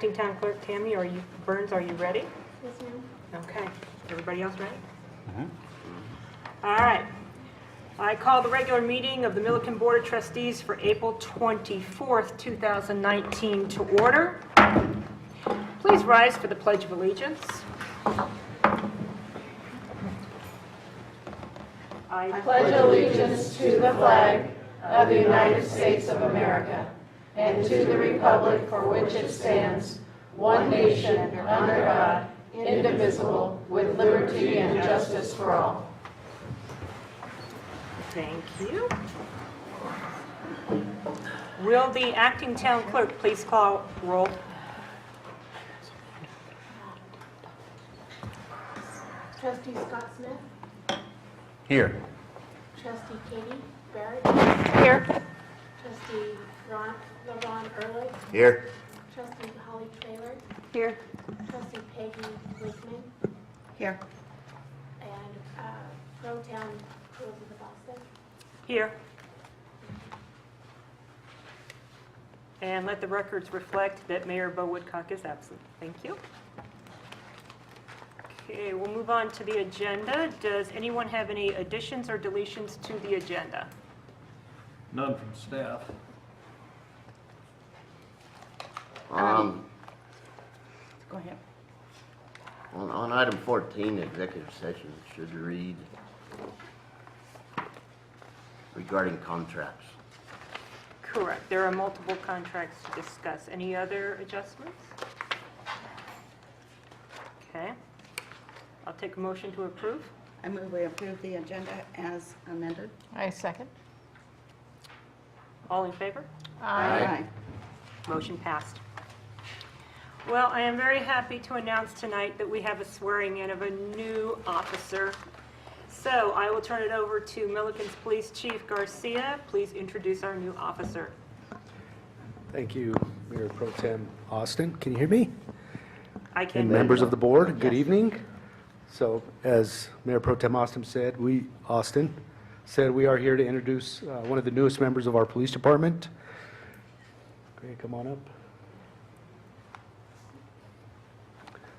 Acting Town Clerk Tammy, Burns, are you ready? Yes, ma'am. Okay. Everybody else ready? All right. I call the regular meeting of the Milliken Board of Trustees for April 24th, 2019 to order. Please rise for the Pledge of Allegiance. I pledge allegiance to the flag of the United States of America and to the republic for which it stands, one nation, under God, indivisible, with liberty and justice for all. Thank you. Will the acting town clerk please call roll? Trustee Scott Smith. Here. Trustee Katie Barrett. Here. Trustee LeBron Ehrlich. Here. Trustee Holly Traylor. Here. Trustee Peggy Wakeman. Here. And Pro Town Elizabeth Austin. Here. And let the records reflect that Mayor Bo Woodcock is absent. Thank you. Okay, we'll move on to the agenda. Does anyone have any additions or deletions to the agenda? None from staff. Go ahead. On item 14, executive session should read regarding contracts. Correct. There are multiple contracts to discuss. Any other adjustments? Okay. I'll take a motion to approve. I move we approve the agenda as amended. I second. All in favor? Aye. Motion passed. Well, I am very happy to announce tonight that we have a swearing in of a new officer. So I will turn it over to Milliken's Police Chief Garcia. Please introduce our new officer. Thank you, Mayor Pro Tem Austin. Can you hear me? I And can. members of the board, good Yes. evening. So as Mayor Pro Tem Austin said, we are here to introduce one of the newest members of our police department. Greg, come on up.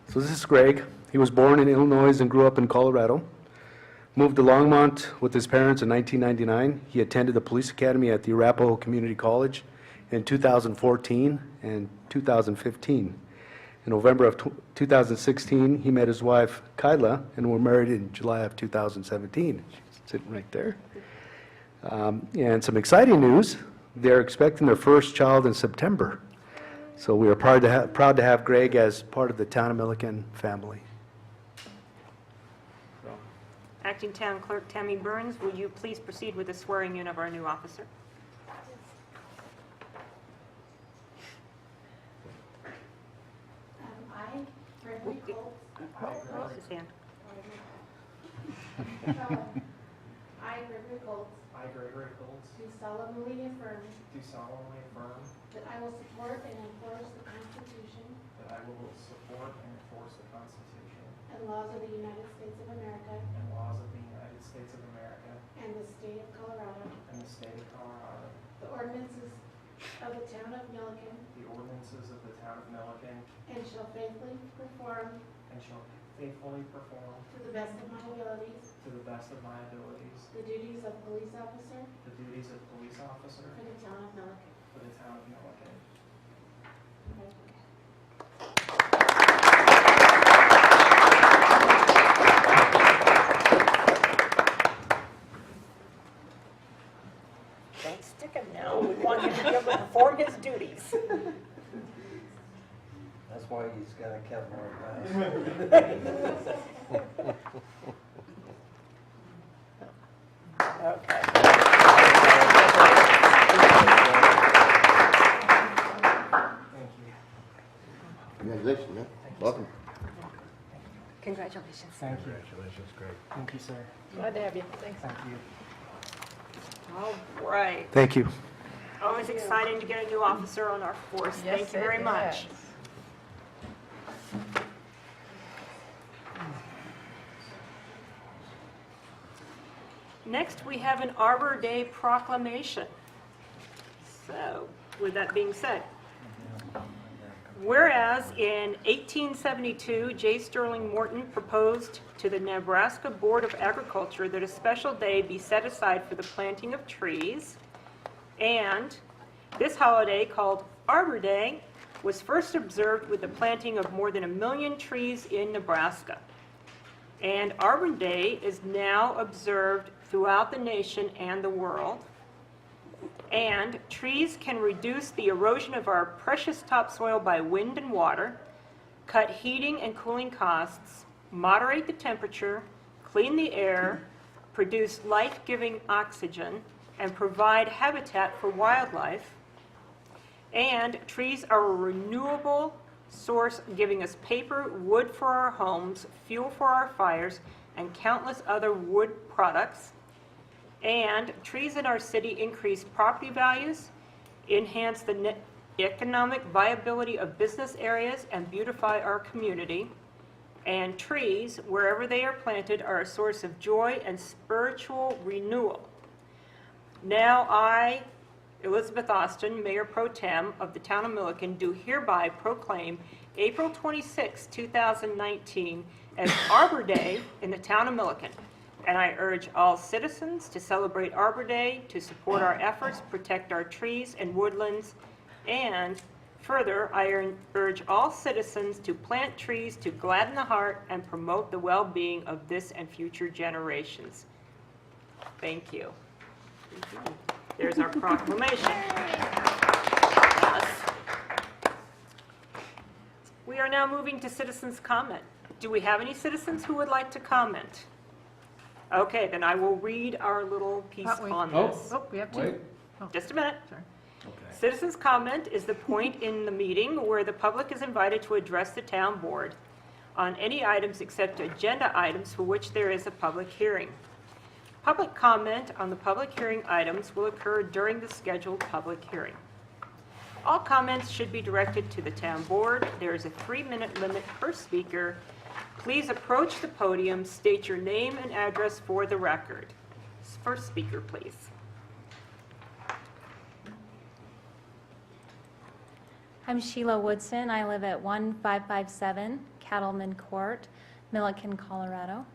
So this is Greg. He was born in Illinois and grew up in Colorado. Moved to Longmont with his parents in 1999. He attended the police academy at the Arapahoe Community College in 2014 and 2015. In November of 2016, he met his wife, Kyla, and were married in July of 2017. She's sitting right there. And some exciting news, they're expecting their first child in September. So we are proud to have Greg as part of the Town of Milliken family. Acting Town Clerk Tammy Burns, will you please proceed with the swearing in of our new officer? I, Gregory Colts. Raise his hand. I, Gregory Colts. I, Gregory Colts, Do solemnly affirm do solemnly affirm that I will support and enforce the Constitution that I will support and enforce the Constitution and laws of the United States of America and laws of the United States of America and the state of Colorado, and the state of Colorado, the ordinances of the town of Milliken, the ordinances of the town of Milliken, and shall faithfully perform and shall faithfully perform to the best of my abilities to the best of my abilities the duties of police officer the duties of police officer for the town of Milliken. for the town of Milliken. Don't stick him now. We want him to be able to perform his duties. That's why he's got a Kevlar vest. Okay. Thank you. Congratulations, man. Welcome. Congratulations. Thank you. Congratulations, Greg. Thank you, sir. Glad to have you. Thanks. Thank you. All right. Thank you. Always exciting to get a new officer on our force. Thank you very much. Next, we have an Arbor Day proclamation. So, with that being said, Whereas in 1872, J. Sterling Morton proposed to the Nebraska Board of Agriculture that a special day be set aside for the planting of trees, and this holiday, called Arbor Day, was first observed with the planting of more than 1 million trees in Nebraska. And Arbor Day is now observed throughout the nation and the world. And trees can reduce the erosion of our precious topsoil by wind and water, cut heating and cooling costs, moderate the temperature, clean the air, produce life-giving oxygen, and provide habitat for wildlife. And trees are a renewable source, giving us paper, wood for our homes, fuel for our fires, and countless other wood products. And trees in our city increase property values, enhance the economic viability of business areas, and beautify our community. And trees, wherever they are planted, are a source of joy and spiritual renewal. Now I, Elizabeth Austin, Mayor Pro Tem of the Town of Milliken, do hereby proclaim April 26, 2019 as Arbor Day in the Town of Milliken. And I urge all citizens to celebrate Arbor Day, to support our efforts, protect our trees and woodlands, and further, I urge all citizens to plant trees to gladden the heart and promote the well-being of this and future generations. Thank you. There's our proclamation. Yes. We are now moving to citizens' comment. Do we have any citizens who would like to comment? Okay, then I will read our little piece on this. Oh, we have two. Wait. Just a minute. Sorry. Okay. Citizens' comment is the point in the meeting where the public is invited to address the town board on any items except agenda items for which there is a public hearing. Public comment on the public hearing items will occur during the scheduled public hearing. All comments should be directed to the town board. There is a 3-minute limit per speaker. Please approach the podium, state your name and address for the record. First speaker, please. I'm Sheila Woodson. I live at 1557 Cattleman Court, Milliken, Colorado.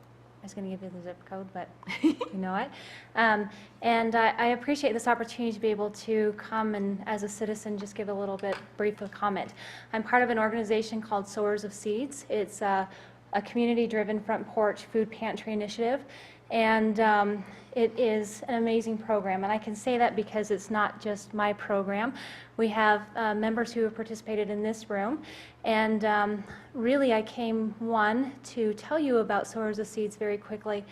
I was going to give you the zip code, but you know it. And I appreciate this opportunity to be able to come and, as a citizen, just give a little bit brief of comment. I'm part of an organization called Sowers of Seeds. It's a community-driven front porch food pantry initiative, and it is an amazing program. And I can say that because it's not just my program. We have members who have participated in this room, and really I came, one, to tell you about Sowers of Seeds very quickly,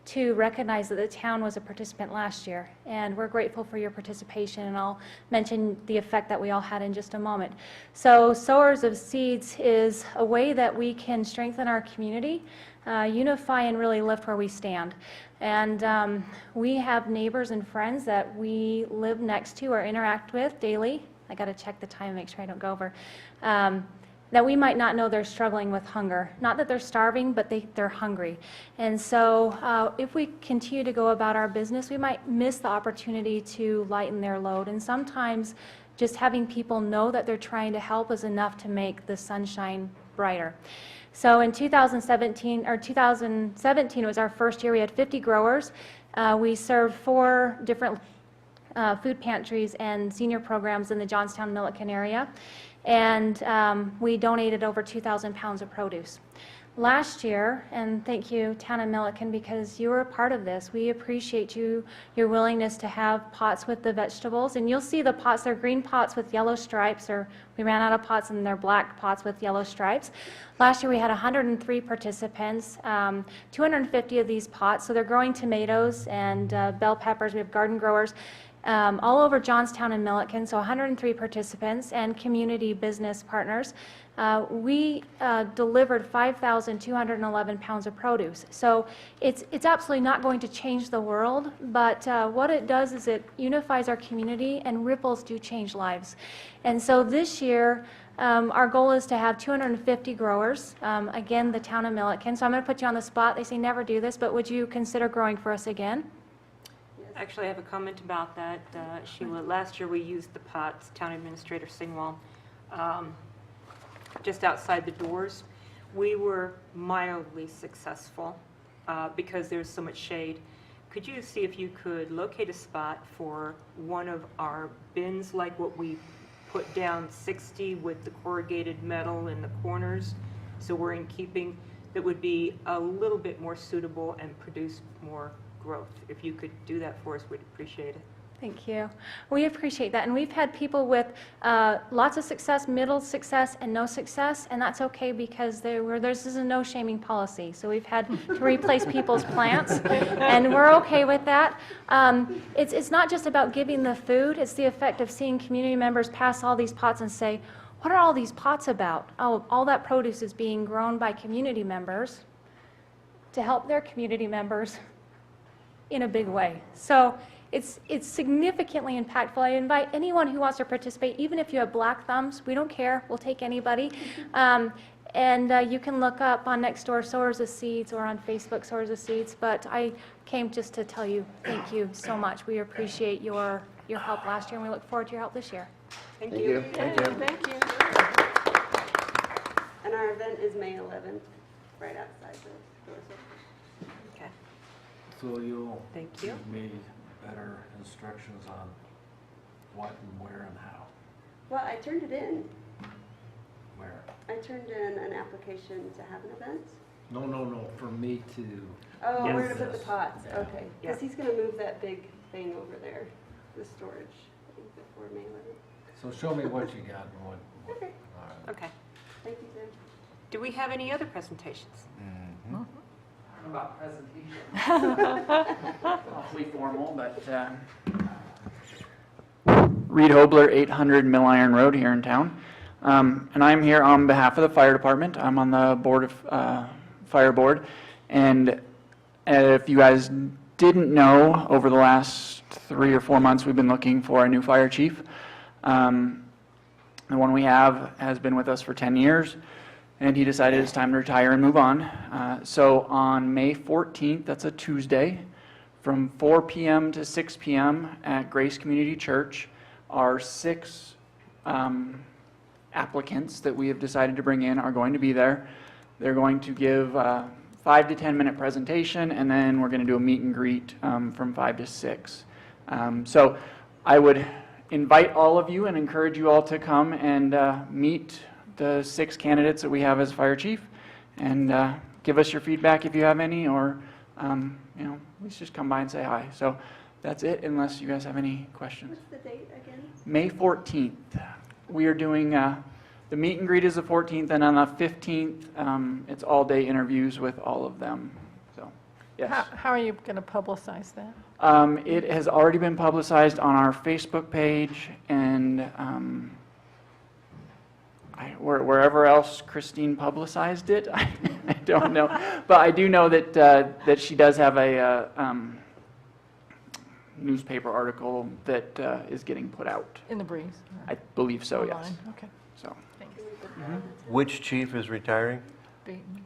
to recognize that the town was a participant last year, and we're grateful for your participation, and I'll mention the effect that we all had in just a moment. So Sowers of Seeds is a way that we can strengthen our community, unify and really lift where we stand. And we have neighbors and friends that we live next to or interact with daily. I got to check the time and make sure I don't go over. That we might not know they're struggling with hunger. Not that they're starving, but they're hungry. And so if we continue to go about our business, we might miss the opportunity to lighten their load. And sometimes just having people know that they're trying to help is enough to make the sunshine brighter. So in 2017 was our first year. We had 50 growers. We served 4 different food pantries and senior programs in the Johnstown, Milliken area. And we donated over 2,000 pounds of produce. Last year, and thank you, Town of Milliken, because you were a part of this. We appreciate your willingness to have pots with the vegetables. And you'll see the pots, they're green pots with yellow stripes, or we ran out of pots and they're black pots with yellow stripes. Last year we had 103 participants, 250 of these pots. So they're growing tomatoes and bell peppers. We have garden growers. All over Johnstown and Milliken, so 103 participants and community business partners. We delivered 5,211 pounds of produce. So it's absolutely not going to change the world, but what it does is it unifies our community, and ripples do change lives. And so this year, our goal is to have 250 growers, again, the Town of Milliken. So I'm going to put you on the spot. They say never do this, but would you consider growing for us again? Actually, I have a comment about that, Sheila. Last year we used the pots, Town Administrator Singwall. just outside the doors. We were mildly successful because there's so much shade. Could you see if you could locate a spot for one of our bins, like what we put down 60 with the corrugated metal in the corners, so we're in keeping, that would be a little bit more suitable and produce more growth? If you could do that for us, we'd appreciate it. Thank you. We appreciate that. And we've had people with lots of success, middle success, and no success, and that's okay because this is a no shaming policy. So we've had to replace people's plants, and we're okay with that. It's not just about giving the food, it's the effect of seeing community members pass all these pots and say, what are all these pots about? Oh, all that produce is being grown by community members to help their community members in a big way. So it's significantly impactful. I invite anyone who wants to participate, even if you have black thumbs, we don't care, we'll take anybody. And you can look up on Nextdoor Sowers of Seeds or on Facebook Sowers of Seeds, but I came just to tell you thank you so much. We appreciate your help last year, and we look forward to your help this year. Thank Thank you. you. Thank you. And our event is May 11th, right outside the doors. Okay, So you'll thank you. give me better instructions on what and where and how? Well, I turned it in. Where? I turned in an application to have an event. No, for me to. Oh, Yes. where to put the pots, Yeah. okay. Yeah. Because he's gonna move that big thing over there, the storage, I think before May 11th. So show me what you got and what. Okay. All right. Okay. Thank you, Tim. Do we have any other presentations? About presentation. Awfully formal, but Reed Hobler, 800 Mill Iron Road here in town. And I'm here on behalf of the fire department. I'm on the board of fire board. And if you guys didn't know, over the last 3 or 4 months, we've been looking for a new fire chief. The one we have has been with us for 10 years. And he decided it's time to retire and move on. So on May 14th, that's a Tuesday, from 4 p.m. to 6 p.m. at Grace Community Church, our 6 applicants that we have decided to bring in are going to be there. They're going to give a 5 to 10 minute presentation, and then we're going to do a meet and greet from 5 to 6. So I would invite all of you and encourage you all to come and meet the 6 candidates that we have as fire chief, and give us your feedback if you have any, or please just come by and say hi. So that's it, unless you guys have any questions. What's the date again? May 14th, we are doing the meet and greet is the 14th, and on the 15th, it's all day interviews with all of them. So yes. How are you going to publicize that? It has already been publicized on our Facebook page, and wherever else Christine publicized it, I don't know. But I do know that she does have a newspaper article that is getting put out. In the breeze? I believe so, yes. Online? Okay, So, thanks. Which chief is retiring? Bateman.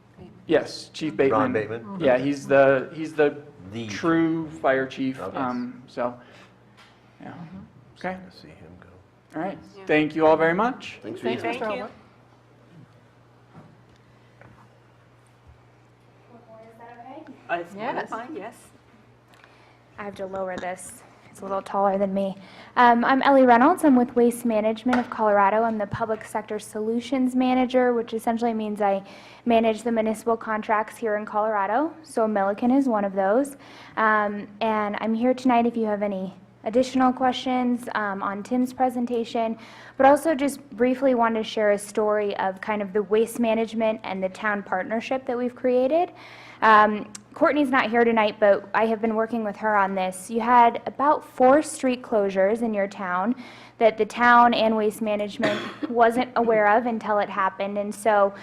yes, Chief Bateman. Ron Bateman? Yeah, he's the The true fire chief. Okay. So, yeah. Okay. To see him go. All right. Thank you all very much. Thanks for Thanks, your Mr. Thank you. Hobart. Is that okay? It's Yes. fine, yes. I have to lower this. It's a little taller than me. I'm Ellie Reynolds. I'm with Waste Management of Colorado. I'm the Public Sector Solutions Manager, which essentially means I manage the municipal contracts here in Colorado. So Milliken is one of those. And I'm here tonight if you have any additional questions on Tim's presentation, but also just briefly wanted to share a story of kind of the waste management and the town partnership that we've created. Courtney's not here tonight, but I have been working with her on this. You had about 4 street closures in your town that the town and Waste Management wasn't aware of until it happened. And so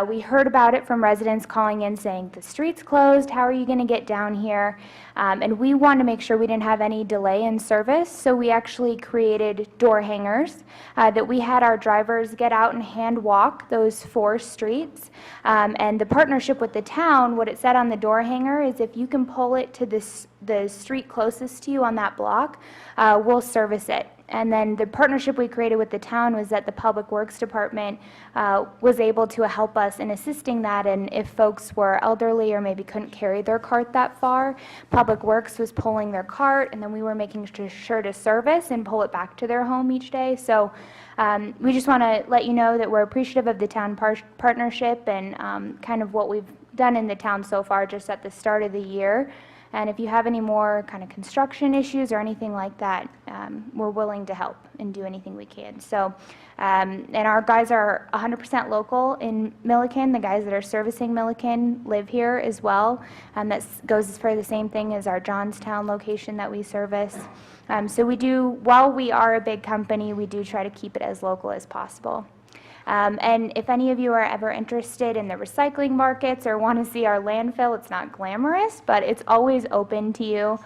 we heard about it from residents calling in saying, the street's closed, how are you going to get down here? And we wanted to make sure we didn't have any delay in service, so we actually created door hangers that we had our drivers get out and hand walk those 4 streets. And the partnership with the town, what it said on the door hanger is if you can pull it to the street closest to you on that block, we'll service it. And then the partnership we created with the town was that the Public Works Department was able to help us in assisting that, and if folks were elderly or maybe couldn't carry their cart that far, Public Works was pulling their cart, and then we were making sure to service and pull it back to their home each day. So we just want to let you know that we're appreciative of the town partnership and kind of what we've done in the town so far just at the start of the year. And if you have any more kind of construction issues or anything like that, we're willing to help and do anything we can. So, and our guys are 100% local in Milliken. The guys that are servicing Milliken live here as well. That goes for the same thing as our Johnstown location that we service. So we do, while we are a big company, we do try to keep it as local as possible. And if any of you are ever interested in the recycling markets or want to see our landfill, it's not glamorous, but it's always open to you.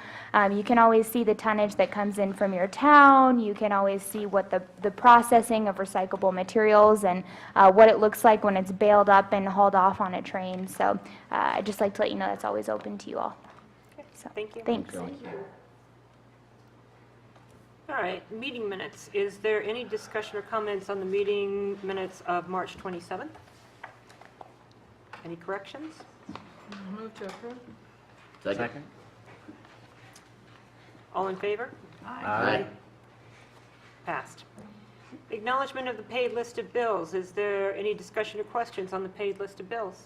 You can always see the tonnage that comes in from your town. You can always see what the processing of recyclable materials and what it looks like when it's baled up and hauled off on a train. So I'd just like to let you know that's always open to you all. So, Thank you. Thanks. All right, meeting minutes. Is there any discussion or comments on the meeting minutes of March 27th? Any corrections? Move to approve. Second. All in favor? Aye. Passed. Acknowledgement of the paid list of bills. Is there any discussion or questions on the paid list of bills?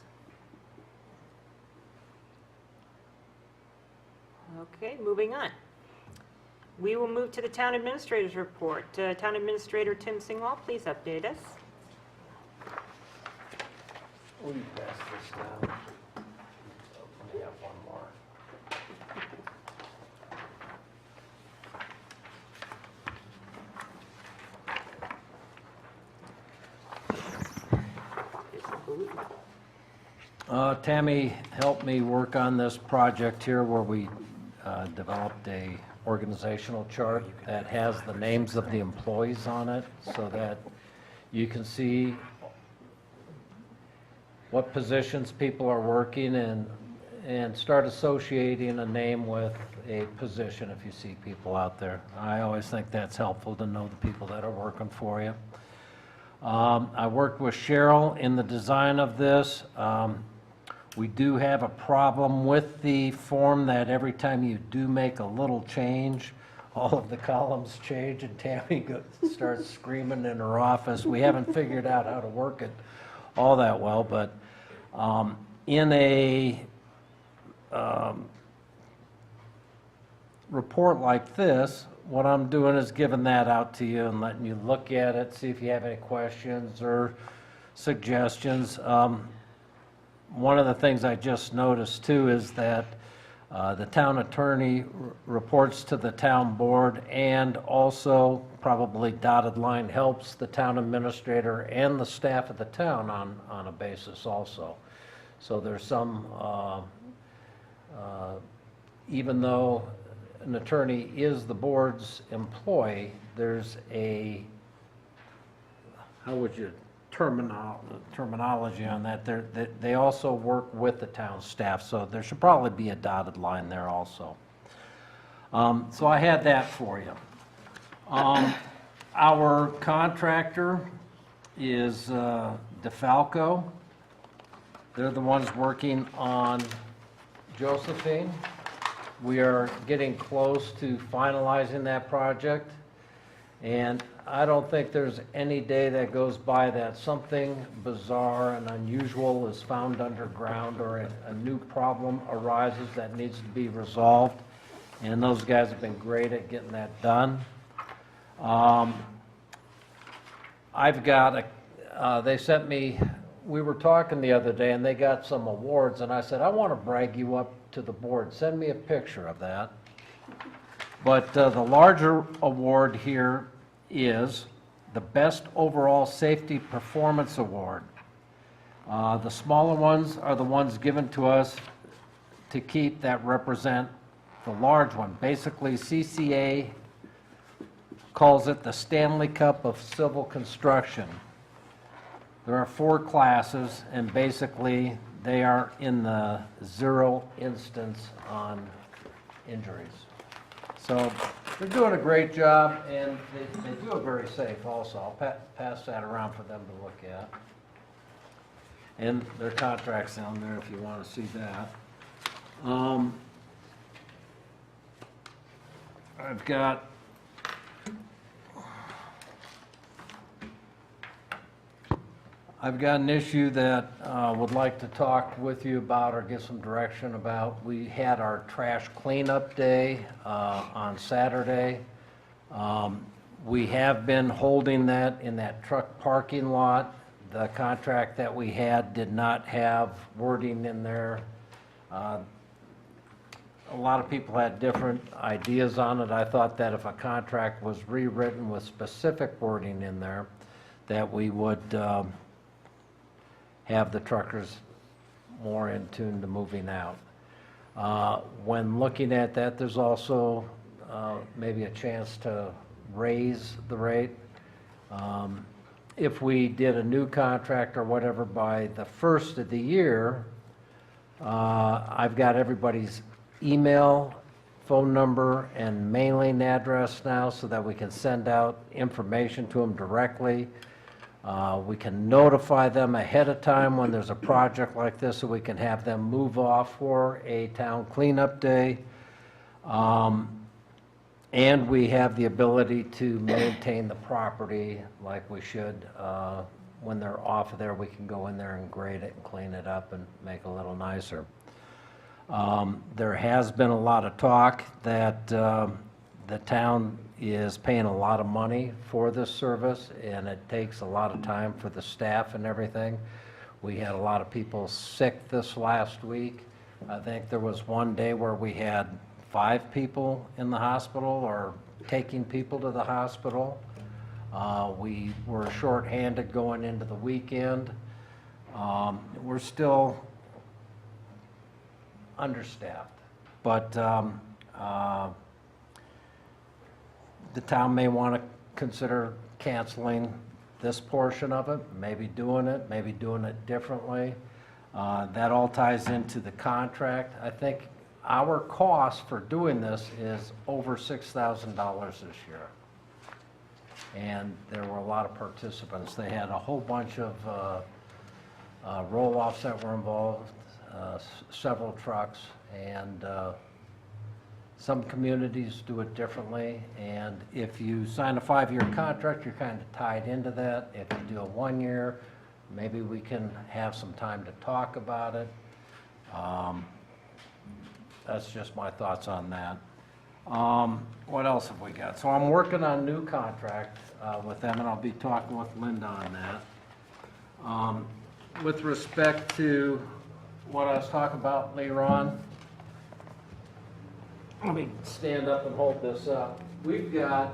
Okay, moving on. We will move to the Town Administrator's report. Town Administrator Tim Singwall, please update us. We pass this down. We have one more. Tammy helped me work on this project here where we developed a organizational chart that has the names of the employees on it so that you can see what positions people are working and start associating a name with a position if you see people out there. I always think that's helpful to know the people that are working for you. I worked with Cheryl in the design of this. We do have a problem with the form that every time you do make a little change, all of the columns change and Tammy starts screaming in her office. We haven't figured out how to work it all that well, but in a report like this, what I'm doing is giving that out to you and letting you look at it, see if you have any questions or suggestions. One of the things I just noticed too is that the town attorney reports to the town board, and also probably dotted line helps the town administrator and the staff of the town on a basis also. So there's some, even though an attorney is the board's employee, there's a, how would you, terminology on that. They also work with the town staff, so there should probably be a dotted line there also. So I had that for you. Our contractor is DeFalco. They're the ones working on Josephine. We are getting close to finalizing that project, and I don't think there's any day that goes by that something bizarre and unusual is found underground or a new problem arises that needs to be resolved. And those guys have been great at getting that done. I've got they sent me, we were talking the other day and they got some awards and I said, I want to brag you up to the board. Send me a picture of that. But the larger award here is the Best Overall Safety Performance Award. The smaller ones are the ones given to us to keep that represent the large one. Basically, CCA calls it the Stanley Cup of Civil Construction. There are 4 classes, and basically they are in the 0 instance on injuries. So they're doing a great job, and they do it very safe also. I'll pass that around for them to look at. And their contract's down there if you want to see that. I've got an issue that would like to talk with you about or get some direction about. We had our trash cleanup day on Saturday. We have been holding that in that truck parking lot. The contract that we had did not have wording in there. A lot of people had different ideas on it. I thought that if a contract was rewritten with specific wording in there, that we would have the truckers more in tune to moving out. When looking at that, there's also maybe a chance to raise the rate. If we did a new contract or whatever by the first of the year, I've got everybody's email, phone number, and mailing address now so that we can send out information to them directly. We can notify them ahead of time when there's a project like this so we can have them move off for a town cleanup day. And we have the ability to maintain the property like we should. When they're off of there, we can go in there and grade it and clean it up and make it a little nicer. There has been a lot of talk that the town is paying a lot of money for this service, and it takes a lot of time for the staff and everything. We had a lot of people sick this last week. I think there was one day where we had 5 people in the hospital or taking people to the hospital. We were shorthanded going into the weekend. We're still understaffed, but the town may want to consider canceling this portion of it, maybe doing it differently. That all ties into the contract. I think our cost for doing this is over $6,000 this year. And there were a lot of participants. They had a whole bunch of roll-offs that were involved, several trucks, and some communities do it differently. And if you sign a 5-year contract, you're kind of tied into that. If you do a 1-year, maybe we can have some time to talk about it. That's just my thoughts on that. What else have we got? So I'm working on a new contract with them, and I'll be talking with Linda on that. With respect to what I was talking about later on, let me stand up and hold this up. We've got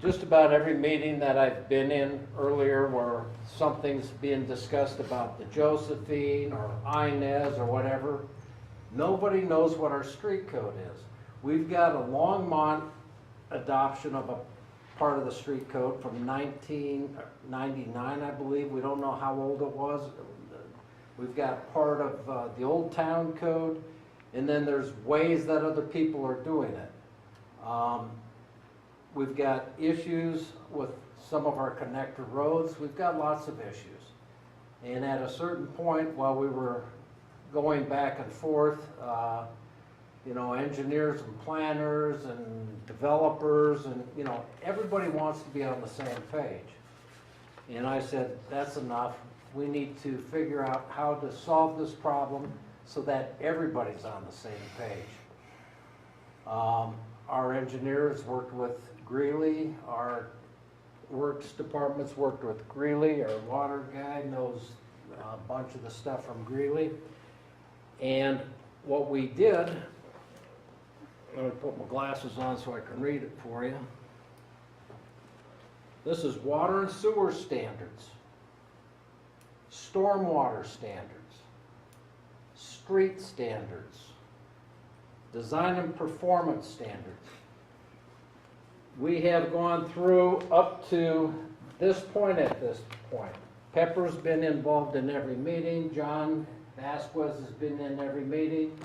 just about every meeting that I've been in earlier where something's being discussed about the Josephine or Inez or whatever. Nobody knows what our street code is. We've got a Longmont adoption of a part of the street code from 1999, I believe. We don't know how old it was. We've got part of the Old Town Code, and then there's ways that other people are doing it. We've got issues with some of our connector roads. We've got lots of issues. And at a certain point, while we were going back and forth, you know, engineers and planners and developers and, you know, everybody wants to be on the same page. And I said, that's enough. We need to figure out how to solve this problem so that everybody's on the same page. Our engineers worked with Greeley, our works departments worked with Greeley, our water guy knows a bunch of the stuff from Greeley. And what we did, let me put my glasses on so I can read it for you. This is water and sewer standards, stormwater standards, street standards, design and performance standards. We have gone through up to this point at this point. Pepper's been involved in every meeting. John Vasquez has been in every meeting.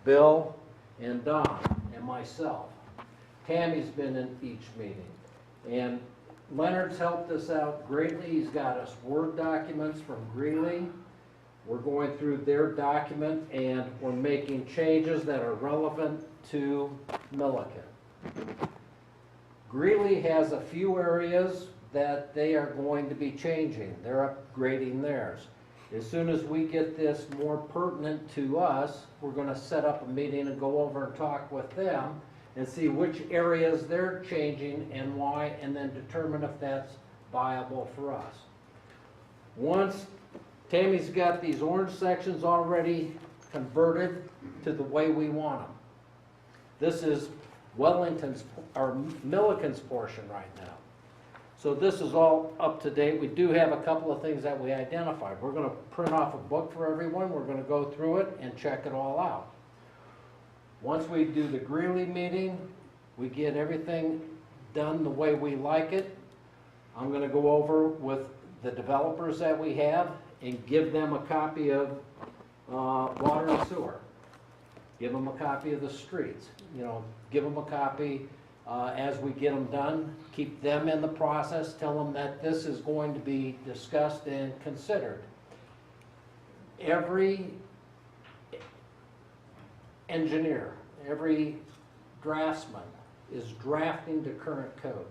Bill and Don. And and myself. Tammy's been in each meeting. And Leonard's helped us out greatly. He's got us Word documents from Greeley. We're going through their document and we're making changes that are relevant to Milliken. Greeley has a few areas that they are going to be changing. They're upgrading theirs. As soon as we get this more pertinent to us, we're going to set up a meeting and go over and talk with them and see which areas they're changing and why, and then determine if that's viable for us. Once Tammy's got these orange sections already converted to the way we want them. This is Wellington's, or Milliken's portion right now. So this is all up to date. We do have a couple of things that we identified. We're going to print off a book for everyone. We're going to go through it and check it all out. Once we do the Greeley meeting, we get everything done the way we like it. I'm going to go over with the developers that we have and give them a copy of water and sewer. Give them a copy of the streets. You know, give them a copy as we get them done. Keep them in the process. Tell them that this is going to be discussed and considered. Every engineer, every draftsman is drafting to current code.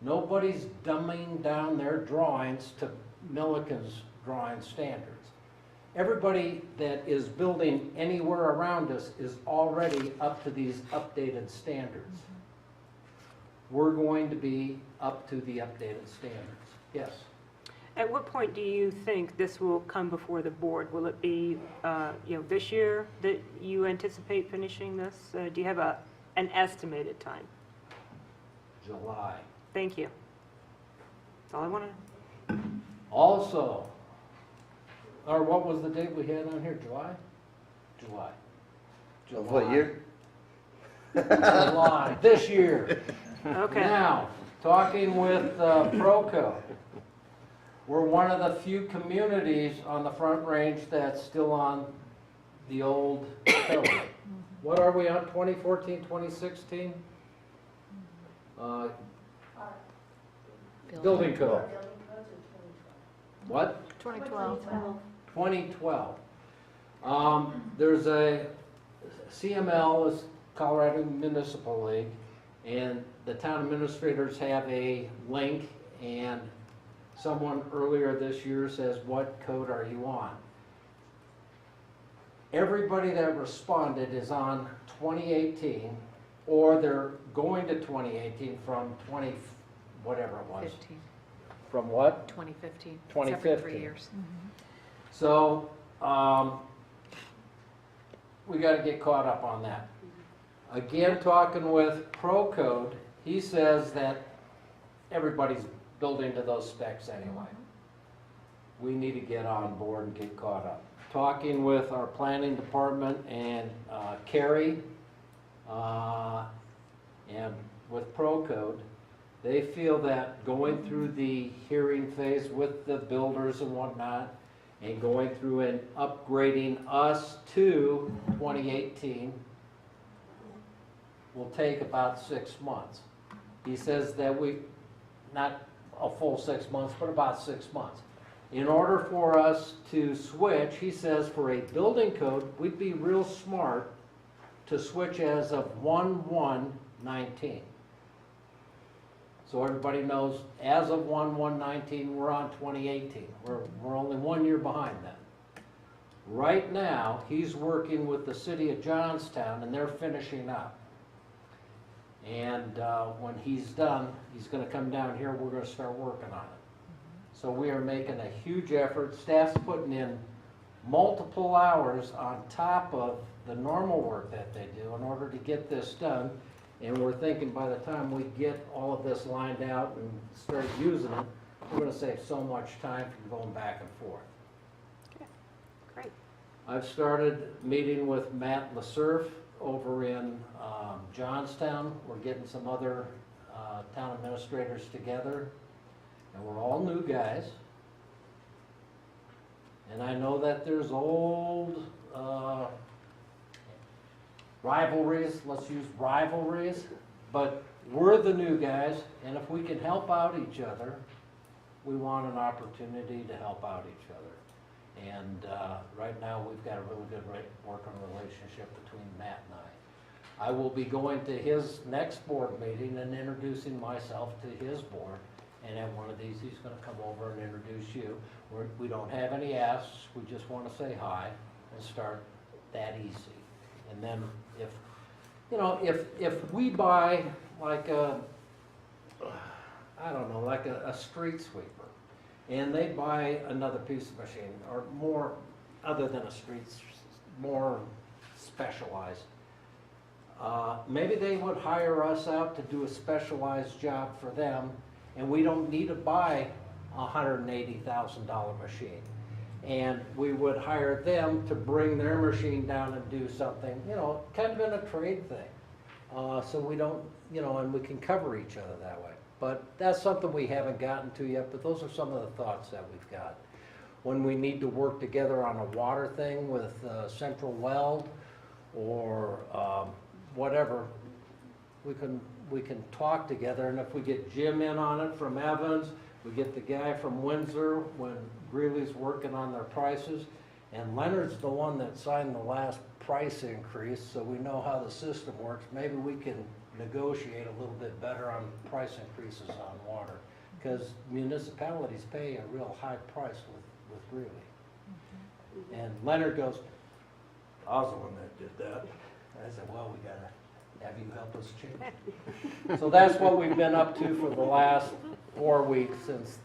Nobody's dumbing down their drawings to Milliken's drawing standards. Everybody that is building anywhere around us is already up to these updated standards. We're going to be up to the updated standards. Yes? At what point do you think this will come before the board? Will it be, this year that you anticipate finishing this? Do you have an estimated time? July. Thank you. That's all I want to know. Also, or what was the date we had on here? July? July. Of what year? July, this year. Okay. Now, talking with Proco, we're one of the few communities on the Front Range that's still on the old code. What are we on, 2014, 2016? Building code. What? 2012. 2012. There's a CML, is Colorado Municipal League, and the town administrators have a link, and someone earlier this year says, what code are you on? Everybody that responded is on 2018, or they're going to 2018 from 20, whatever it was. 15. From what? 2015. 2015. Except for 3 years. So, we gotta get caught up on that. Again, talking with ProCode, he says that everybody's building to those specs anyway. We need to get on board and get caught up. Talking with our planning department and Carrie, and with ProCode, they feel that going through the hearing phase with the builders and whatnot, and going through and upgrading us to 2018 will take about 6 months. He says that not a full 6 months, but about 6 months. In order for us to switch, he says for a building code, we'd be real smart to switch as of 1/1/19. So everybody knows, as of 1/1/19, we're on 2018. We're only 1 year behind that. Right now, he's working with the city of Johnstown, and they're finishing up. And when he's done, he's going to come down here, we're going to start working on it. So we are making a huge effort. Staff's putting in multiple hours on top of the normal work that they do in order to get this done. And we're thinking by the time we get all of this lined out and start using it, we're going to save so much time from going back and forth. Okay, great. I've started meeting with Matt LaSurf over in Johnstown. We're getting some other town administrators together, and we're all new guys. And I know that there's old rivalries, let's use rivalries, but we're the new guys, and if we can help out each other, we want an opportunity to help out each other. And right now, we've got a really good working relationship between Matt and I. I will be going to his next board meeting and introducing myself to his board. And at one of these, he's gonna come over and introduce you. We don't have any asks, we just wanna say hi and start that easy. And then if, you know, if we buy like a, I don't know, like a street sweeper, and they buy another piece of machine, or more, other than a more specialized, maybe they would hire us out to do a specialized job for them, and we don't need to buy a $180,000 machine. And we would hire them to bring their machine down and do something, you know, kind of in a trade thing. So we don't, you know, and we can cover each other that way. But that's something we haven't gotten to yet, but those are some of the thoughts that we've got. When we need to work together on a water thing with Central Weld or whatever, we can talk together, and if we get Jim in on it from Evans, we get the guy from Windsor when Greeley's working on their prices, and Leonard's the one that signed the last price increase, so we know how the system works. Maybe we can negotiate a little bit better on price increases on water, because municipalities pay a real high price with Greeley. And Leonard goes, I was the one that did that. I said, well, we gotta have you help us change it. So that's what we've been up to for the last 4 weeks since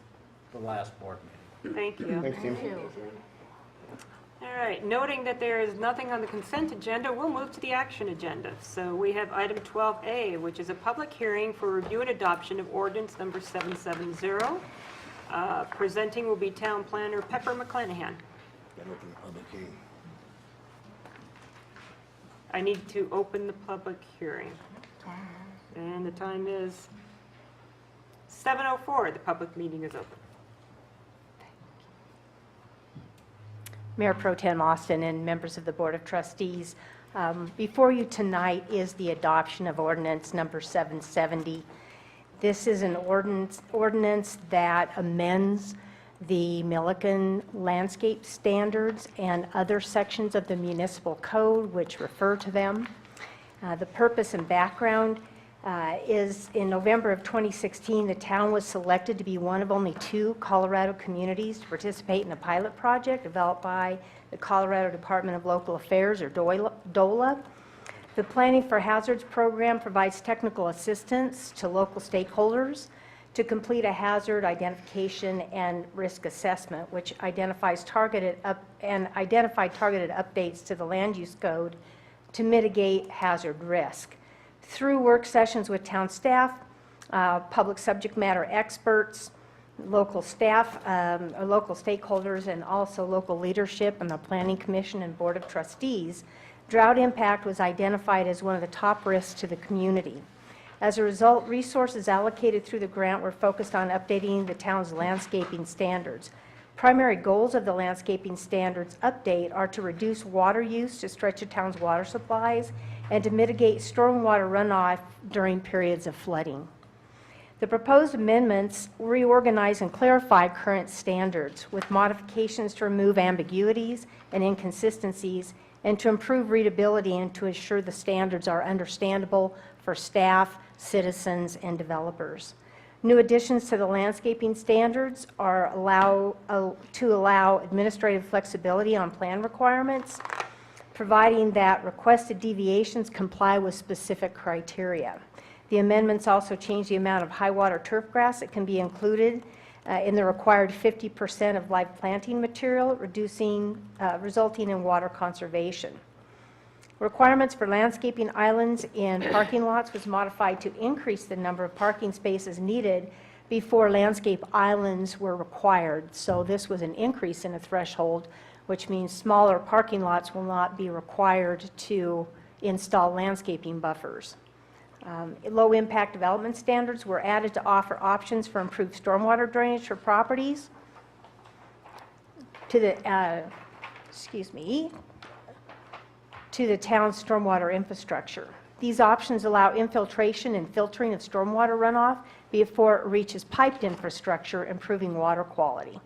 the last board meeting. Thank you. Thanks, Tim. All right, noting that there is nothing on the consent agenda, we'll move to the action agenda. So we have item 12A, which is a public hearing for review and adoption of ordinance number 770. Presenting will be Town Planner Pepper McClanahan. I need to open the public hearing. And the time is 7:04. The public meeting is open. Mayor Pro Tem Austin and members of the Board of Trustees, before you tonight is the adoption of ordinance number 770. This is an ordinance that amends the Milliken landscape standards and other sections of the municipal code which refer to them. The purpose and background is in November of 2016, the town was selected to be one of only 2 Colorado communities to participate in a pilot project developed by the Colorado Department of Local Affairs, or DOLA. The Planning for Hazards program provides technical assistance to local stakeholders to complete a hazard identification and risk assessment, which identified targeted updates to the land use code to mitigate hazard risk. Through work sessions with town staff, public subject matter experts, local staff, local stakeholders, and also local leadership and the Planning Commission and Board of Trustees, drought impact was identified as one of the top risks to the community. As a result, resources allocated through the grant were focused on updating the town's landscaping standards. Primary goals of the landscaping standards update are to reduce water use to stretch the town's water supplies and to mitigate stormwater runoff during periods of flooding. The proposed amendments reorganize and clarify current standards with modifications to remove ambiguities and inconsistencies and to improve readability and to ensure the standards are understandable for staff, citizens, and developers. New additions to the landscaping standards are to allow administrative flexibility on plan requirements, providing that requested deviations comply with specific criteria. The amendments also change the amount of high water turf grass that can be included in the required 50% of live planting material, resulting in water conservation. Requirements for landscaping islands in parking lots was modified to increase the number of parking spaces needed before landscape islands were required. So this was an increase in a threshold, which means smaller parking lots will not be required to install landscaping buffers. Low-impact development standards were added to offer options for improved stormwater drainage for properties. to the town's stormwater infrastructure. These options allow infiltration and filtering of stormwater runoff before it reaches piped infrastructure, improving water quality.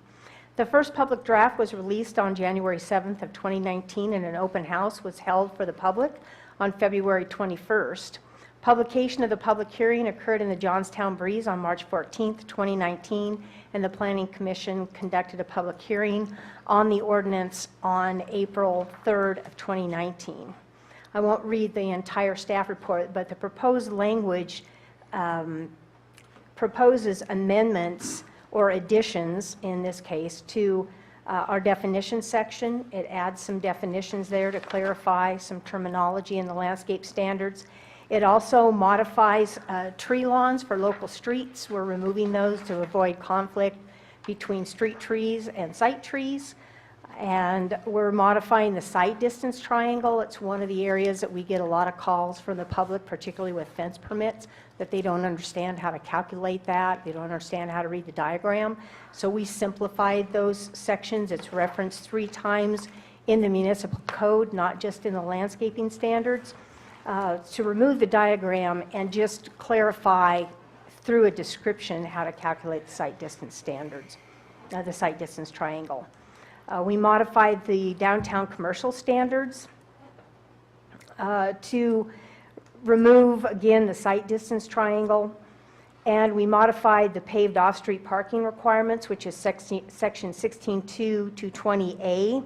The first public draft was released on January 7th of 2019, and an open house was held for the public on February 21st. Publication of the public hearing occurred in the Johnstown Breeze on March 14th, 2019, and the Planning Commission conducted a public hearing on the ordinance on April 3rd of 2019. I won't read the entire staff report, but the proposed language proposes amendments or additions, in this case, to our definition section. It adds some definitions there to clarify some terminology in the landscape standards. It also modifies tree lawns for local streets. We're removing those to avoid conflict between street trees and site trees. And we're modifying the site distance triangle. It's one of the areas that we get a lot of calls from the public, particularly with fence permits, that they don't understand how to calculate that. They don't understand how to read the diagram. So we simplified those sections. It's referenced 3 times in the municipal code, not just in the landscaping standards, to remove the diagram and just clarify through a description how to calculate the site distance standards, the site distance triangle. We modified the downtown commercial standards to remove, again, the site distance triangle, and we modified the paved off-street parking requirements, which is section 16.2 to 20A,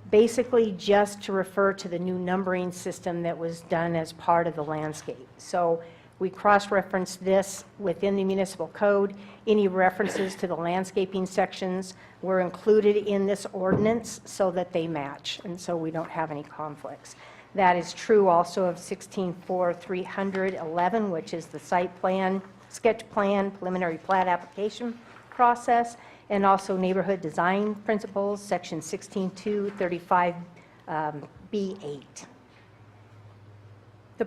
basically just to refer to the new numbering system that was done as part of the landscape. So we cross-referenced this within the municipal code. Any references to the landscaping sections were included in this ordinance so that they match, and so we don't have any conflicts. That is true also of 16.4.311, which is the site plan, sketch plan, preliminary plat application process, and also neighborhood design principles, section 16.2.35B8. The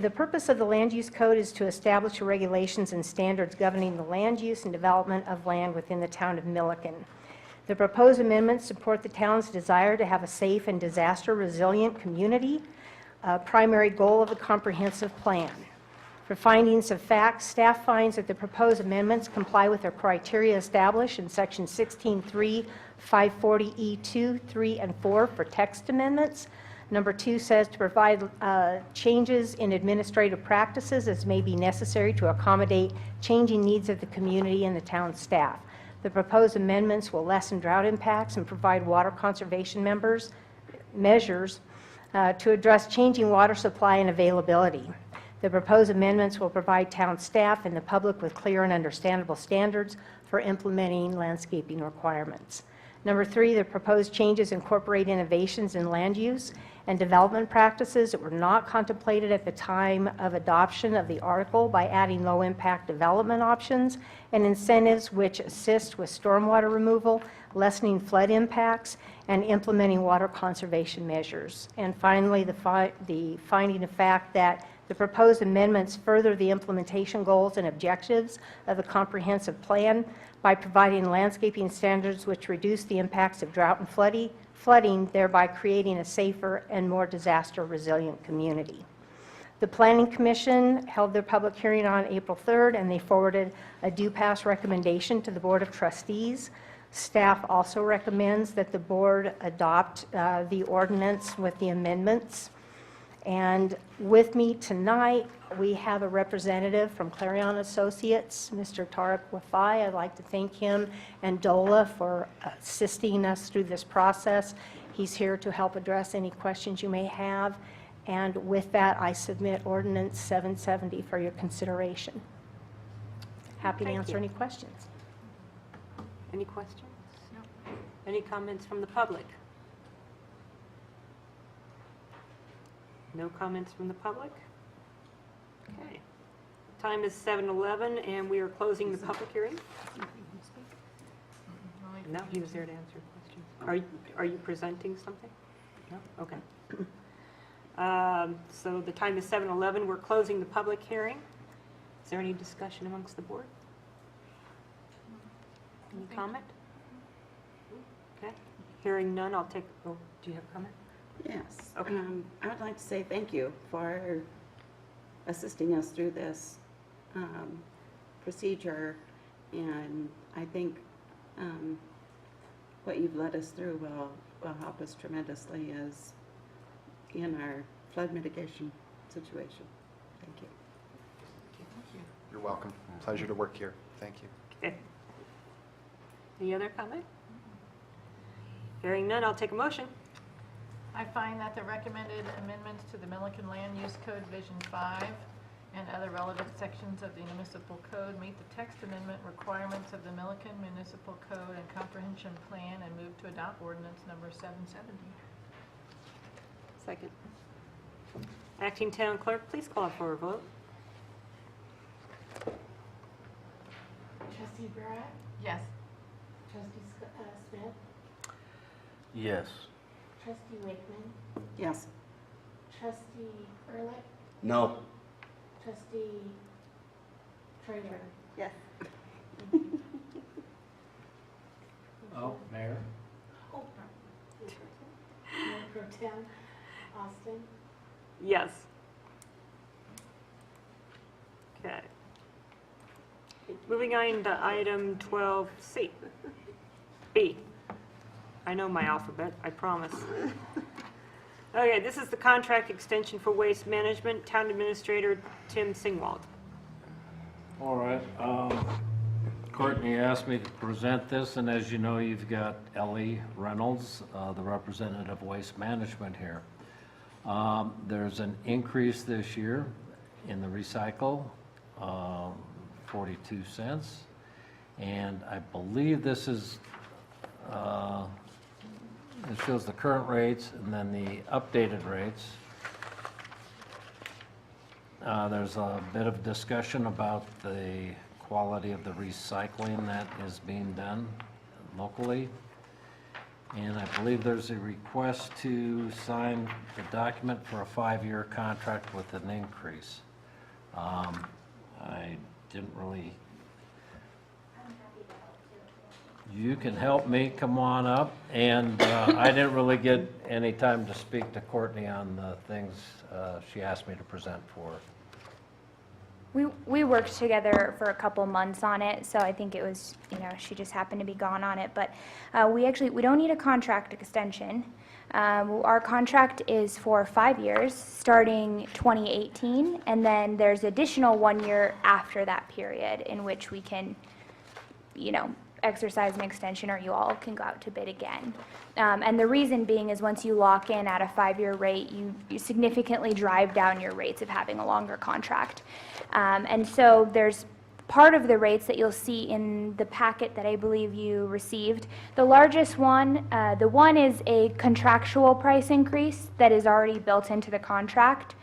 purpose of the Land Use Code is to establish regulations and standards governing the land use and development of land within the town of Milliken. The proposed amendments support the town's desire to have a safe and disaster-resilient community, a primary goal of the comprehensive plan. For findings of fact, staff finds that the proposed amendments comply with the criteria established in section 16.3, 540E2, 3, and 4 for text amendments. Number 2 says to provide changes in administrative practices as may be necessary to accommodate changing needs of the community and the town staff. The proposed amendments will lessen drought impacts and provide water conservation measures to address changing water supply and availability. The proposed amendments will provide town staff and the public with clear and understandable standards for implementing landscaping requirements. Number 3, the proposed changes incorporate innovations in land use and development practices that were not contemplated at the time of adoption of the article by adding low-impact development options and incentives which assist with stormwater removal, lessening flood impacts, and implementing water conservation measures. And finally, the finding of fact that the proposed amendments further the implementation goals and objectives of the comprehensive plan by providing landscaping standards which reduce the impacts of drought and flooding, thereby creating a safer and more disaster-resilient community. The Planning Commission held their public hearing on April 3rd, and they forwarded a do-pass recommendation to the Board of Trustees. Staff also recommends that the board adopt the ordinance with the amendments. And with me tonight, we have a representative from Clarion Associates, Mr. Tariq Wafai. I'd like to thank him and DOLA for assisting us through this process. He's here to help address any questions you may have. And with that, I submit Ordinance 770 for your consideration. Happy to answer any questions. Any questions? No. Any comments from the public? No comments from the public? Okay. Time is 7:11, and we are closing the public hearing. No, he was there to answer questions. Are you presenting something? No? Okay. So the time is 7:11. We're closing the public hearing. Is there any discussion amongst the board? Any comment? Okay. Hearing none, I'll take, oh, do you have a comment? Yes. Okay. I would like to say thank you for assisting us through this procedure. And I think what you've led us through will help us tremendously as in our flood mitigation situation. Thank you. You're welcome. Pleasure to work here. Thank you. Okay. Any other comment? Hearing none, I'll take a motion. I find that the recommended amendments to the Milliken Land Use Code Vision 5 and other relevant sections of the municipal code meet the text amendment requirements of the Milliken Municipal Code and Comprehension Plan, and move to adopt ordinance number 770. Second. Acting Town Clerk, please call for a vote. Trustee Barrett? Yes. Trustee Smith? Yes. Trustee Wakeman? Yes. Trustee Ehrlich? No. Trustee Trader? Yes. Oh, Mayor? Oh, Mayor Pro Tem Austin? Yes. Okay. Moving on to item 12C. B. I know my alphabet, I promise. Okay, this is the contract extension for waste management, Town Administrator Tim Singwald. All right. Courtney asked me to present this, and as you know, you've got Ellie Reynolds, the representative of Waste Management here. There's an increase this year in the recycle, 42 cents. And I believe this is, it shows the current rates and then the updated rates. There's a bit of discussion about the quality of the recycling that is being done locally. And I believe there's a request to sign the document for a 5-year contract with an increase. I didn't really... You can help me, come on up. And I didn't really get any time to speak to Courtney on the things she asked me to present for. We worked together for a couple months on it, so I think it was, she just happened to be gone on it. But we don't need a contract extension. Our contract is for 5 years, starting 2018, and then there's additional 1 year after that period in which we can, exercise an extension, or you all can go out to bid again. And the reason being is once you lock in at a 5-year rate, you significantly drive down your rates of having a longer contract. And so there's part of the rates that you'll see in the packet that I believe you received. The largest one, the one is a contractual price increase that is already built into the contract,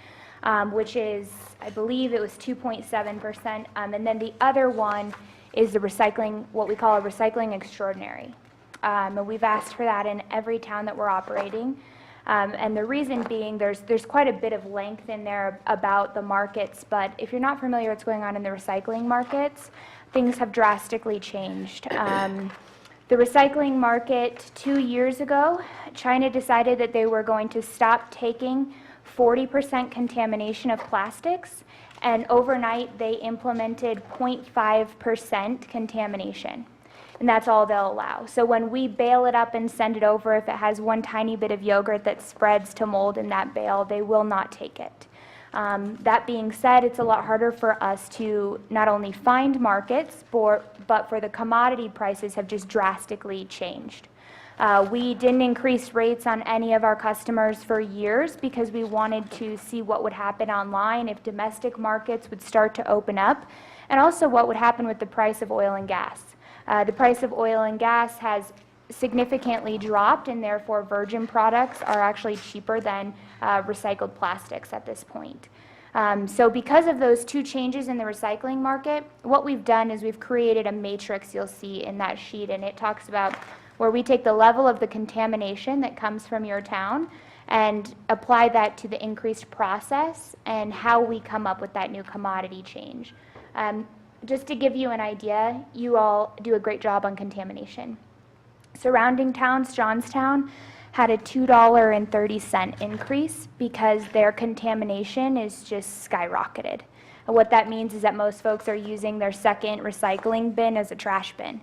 which is, I believe it was 2.7%. And then the other one is the recycling, what we call a recycling extraordinary. And we've asked for that in every town that we're operating. And the reason being, there's quite a bit of length in there about the markets, but if you're not familiar with what's going on in the recycling markets, things have drastically changed. The recycling market 2 years ago, China decided that they were going to stop taking 40% contamination of plastics, and overnight they implemented 0.5% contamination. And that's all they'll allow. So when we bale it up and send it over, if it has one tiny bit of yogurt that spreads to mold in that bale, they will not take it. That being said, it's a lot harder for us to not only find markets, but for the commodity prices have just drastically changed. We didn't increase rates on any of our customers for years because we wanted to see what would happen online if domestic markets would start to open up, and also what would happen with the price of oil and gas. The price of oil and gas has significantly dropped, and therefore virgin products are actually cheaper than recycled plastics at this point. So because of those two changes in the recycling market, what we've done is we've created a matrix you'll see in that sheet, and it talks about where we take the level of the contamination that comes from your town and apply that to the increased process and how we come up with that new commodity change. Just to give you an idea, you all do a great job on contamination. Surrounding towns, Johnstown, had a $2.30 increase because their contamination is just skyrocketed. And what that means is that most folks are using their second recycling bin as a trash bin.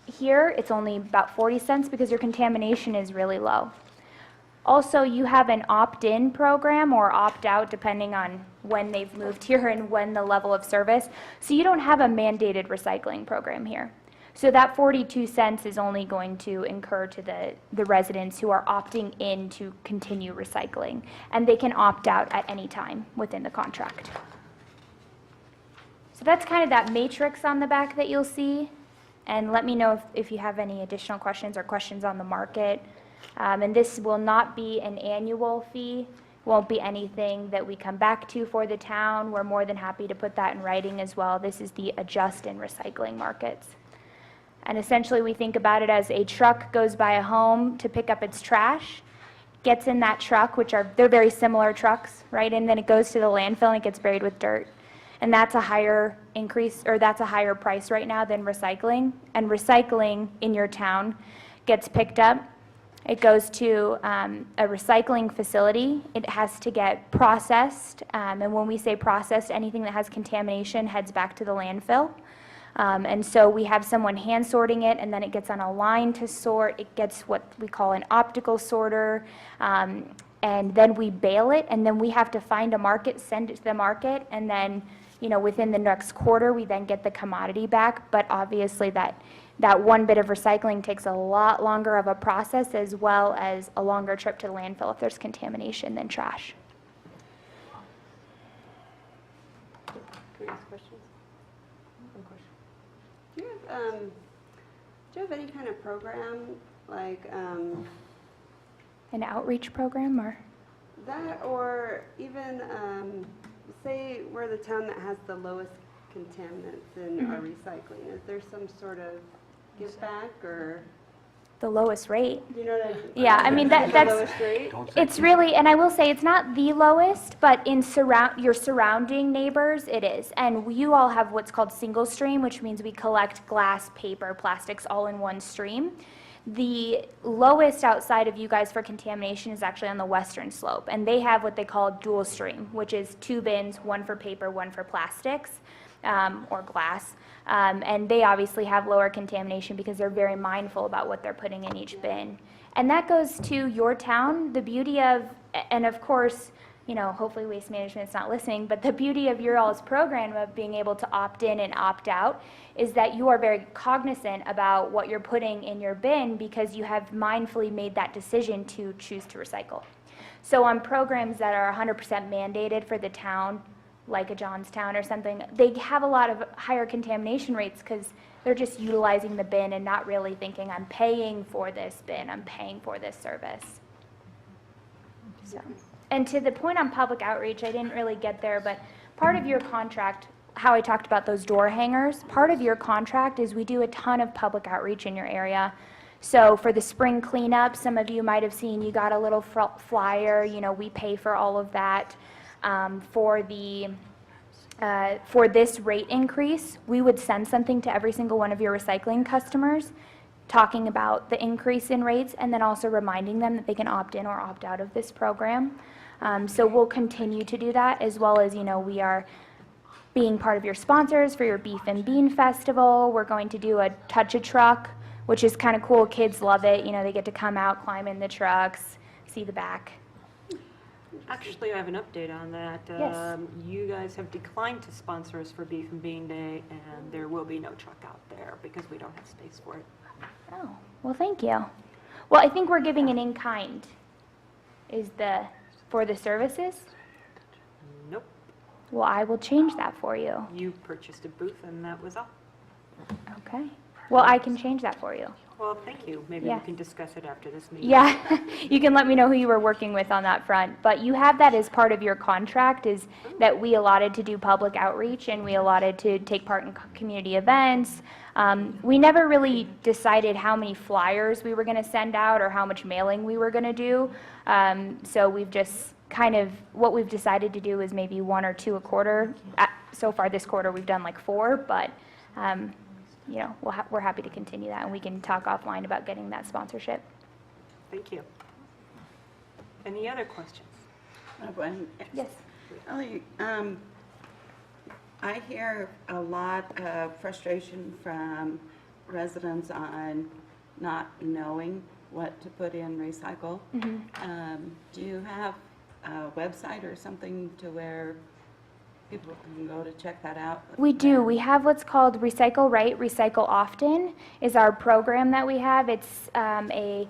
Here, it's only about 40 cents because your contamination is really low. Also, you have an opt-in program or opt-out, depending on when they've moved here and when the level of service. So you don't have a mandated recycling program here. So that 42 cents is only going to incur to the residents who are opting in to continue recycling. And they can opt out at any time within the contract. So that's kind of that matrix on the back that you'll see. And let me know if you have any additional questions or questions on the market. And this will not be an annual fee, won't be anything that we come back to for the town. We're more than happy to put that in writing as well. This is the adjust in recycling markets. And essentially we think about it as a truck goes by a home to pick up its trash, gets in that truck, they're very similar trucks, right? And then it goes to the landfill and it gets buried with dirt. And that's a higher increase, or that's a higher price right now than recycling. And recycling in your town gets picked up. It goes to a recycling facility. It has to get processed. And when we say processed, anything that has contamination heads back to the landfill. And so we have someone hand sorting it, and then it gets on a line to sort. It gets what we call an optical sorter. And then we bale it, and then we have to find a market, send it to the market, and then within the next quarter, we then get the commodity back. But obviously that one bit of recycling takes a lot longer of a process, as well as a longer trip to the landfill if there's contamination than trash. Can we ask questions? One question. Do you have any kind of program like An outreach program, or? that, or even say we're the town that has the lowest contaminants in our recycling? Is there some sort of give back or? The lowest rate. Do you know what I mean? Yeah, I mean, The that's, lowest rate? it's really, and I will say, it's not the lowest, but in your surrounding neighbors, it is. And you all have what's called single stream, which means we collect glass, paper, plastics all in one stream. The lowest outside of you guys for contamination is actually on the western slope, and they have what they call dual stream, which is 2 bins, one for paper, one for plastics, or glass. And they obviously have lower contamination because they're very mindful about what they're putting in each bin. And that goes to your town. The beauty of, and of course, hopefully Waste Management's not listening, but the beauty of your all's program of being able to opt in and opt out is that you are very cognizant about what you're putting in your bin because you have mindfully made that decision to choose to recycle. So on programs that are 100% mandated for the town, like a Johnstown or something, they have a lot of higher contamination rates because they're just utilizing the bin and not really thinking, I'm paying for this bin, I'm paying for this service. So, and to the point on public outreach, I didn't really get there, but part of your contract, how I talked about those door hangers, part of your contract is we do a ton of public outreach in your area. So for the spring cleanup, some of you might have seen you got a little flyer, we pay for all of that. For this rate increase, we would send something to every single one of your recycling customers talking about the increase in rates and then also reminding them that they can opt in or opt out of this program. So we'll continue to do that, as well as, we are being part of your sponsors for your Beef and Bean Festival. We're going to do a touch-a-truck, which is kind of cool. Kids love it. They get to come out, climb in the trucks, see the back. Actually, I have an update on that. Yes. You guys have declined to sponsor us for Beef and Bean Day, and there will be no truck out there because we don't have space for it. Oh, well, thank you. Well, I think we're giving an in-kind for the services. Nope. Well, I will change that for you. You purchased a booth, and that was all. Okay. Well, I can change that for you. Well, thank you. Maybe Yeah. we can discuss it after this meeting. Yeah, you can let me know who you were working with on that front. But you have that as part of your contract, is that we allotted to do public outreach and we allotted to take part in community events. We never really decided how many flyers we were going to send out or how much mailing we were going to do. So we've just what we've decided to do is maybe 1 or 2 a quarter. So far this quarter we've done like 4, but we're happy to continue that, and we can talk offline about getting that sponsorship. Thank you. Any other questions? Yes. Ellie, I hear a lot of frustration from residents on not knowing what to put in recycle. Do you have a website or something to where people can go to check that out? We do. We have what's called Recycle Right, Recycle Often is our program that we have. It's a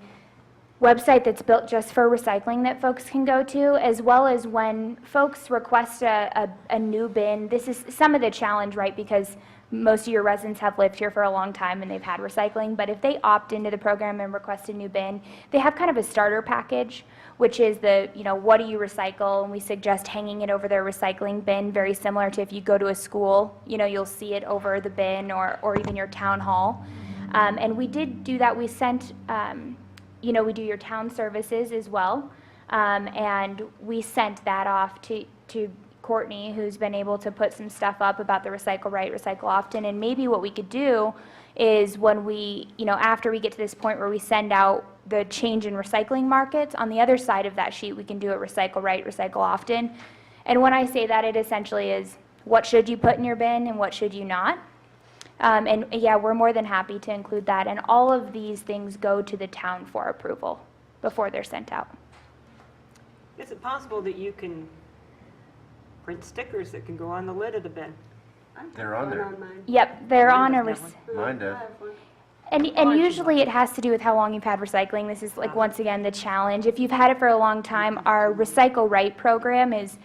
website that's built just for recycling that folks can go to, as well as when folks request a new bin. This is some of the challenge, right, because most of your residents have lived here for a long time and they've had recycling, but if they opt into the program and request a new bin, they have kind of a starter package, which is the, what do you recycle? And we suggest hanging it over their recycling bin, very similar to if you go to a school, you'll see it over the bin or even your town hall. And we did do that. We sent, we do your town services as well. And we sent that off to Courtney, who's been able to put some stuff up about the Recycle Right, Recycle Often. And maybe what we could do is when we, after we get to this point where we send out the change in recycling markets, on the other side of that sheet, we can do a Recycle Right, Recycle Often. And when I say that, it essentially is what should you put in your bin and what should you not. And yeah, we're more than happy to include that. And all of these things go to the town for approval before they're sent out. Is it possible that you can print stickers that can go on the lid of the bin? They're on there. Yep, they're on a Mine does. And usually it has to do with how long you've had recycling. This is once again, the challenge. If you've had it for a long time, our Recycle Right program is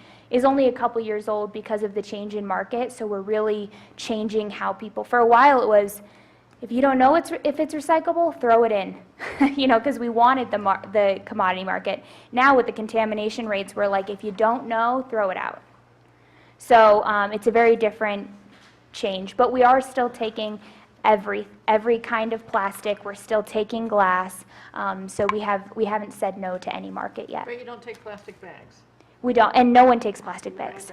only a couple years old because of the change in market. So we're really changing how people, for a while it was, if you don't know if it's recyclable, throw it in, because we wanted the commodity market. Now with the contamination rates, we're like, if you don't know, throw it out. So it's a very different change, but we are still taking every kind of plastic. We're still taking glass. So we haven't said no to any market yet. But you don't take plastic bags. We don't, and no one takes plastic bags.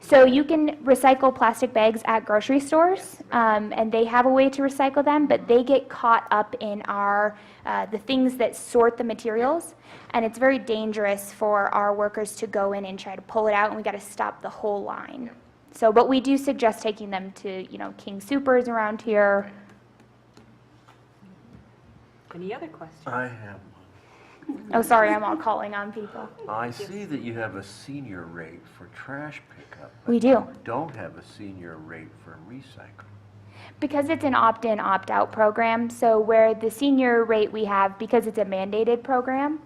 So you can recycle plastic bags at grocery stores, and they have a way to recycle them, but they get caught up in the things that sort the materials, and it's very dangerous for our workers to go in and try to pull it out, and we got to stop the whole line. So, but we do suggest taking them to, King Soopers around here. Any other questions? I have Oh, sorry, I'm all calling on people. one. I see that you have a senior rate for trash pickup. but We do. you don't have a senior rate for recycling. Because it's an opt-in, opt-out program, so where the senior rate we have, because it's a mandated program,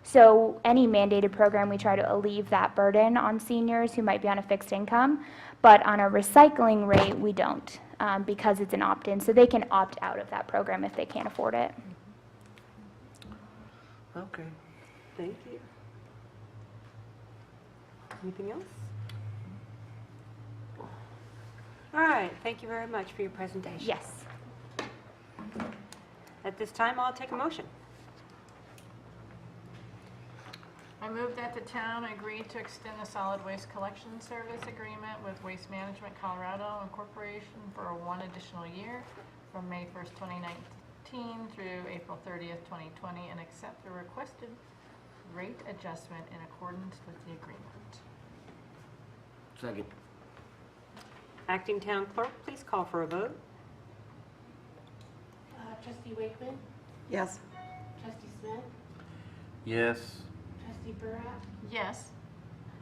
so any mandated program, we try to alleviate that burden on seniors who might be on a fixed income, but on a recycling rate, we don't, because it's an opt-in, so they can opt out of that program if they can't afford it. Okay. Thank you. Anything else? All right, thank you very much for your presentation. Yes. At this time, I'll take a motion. I move that the town agree to extend the solid waste collection service agreement with Waste Management Colorado Incorporation for one additional year from May 1st, 2019 through April 30th, 2020, and accept the requested rate adjustment in accordance with the agreement. Second. Acting Town Clerk, please call for a vote. Trustee Wakeman, Yes. Trustee Smith, Yes. Trustee Burrap, Yes.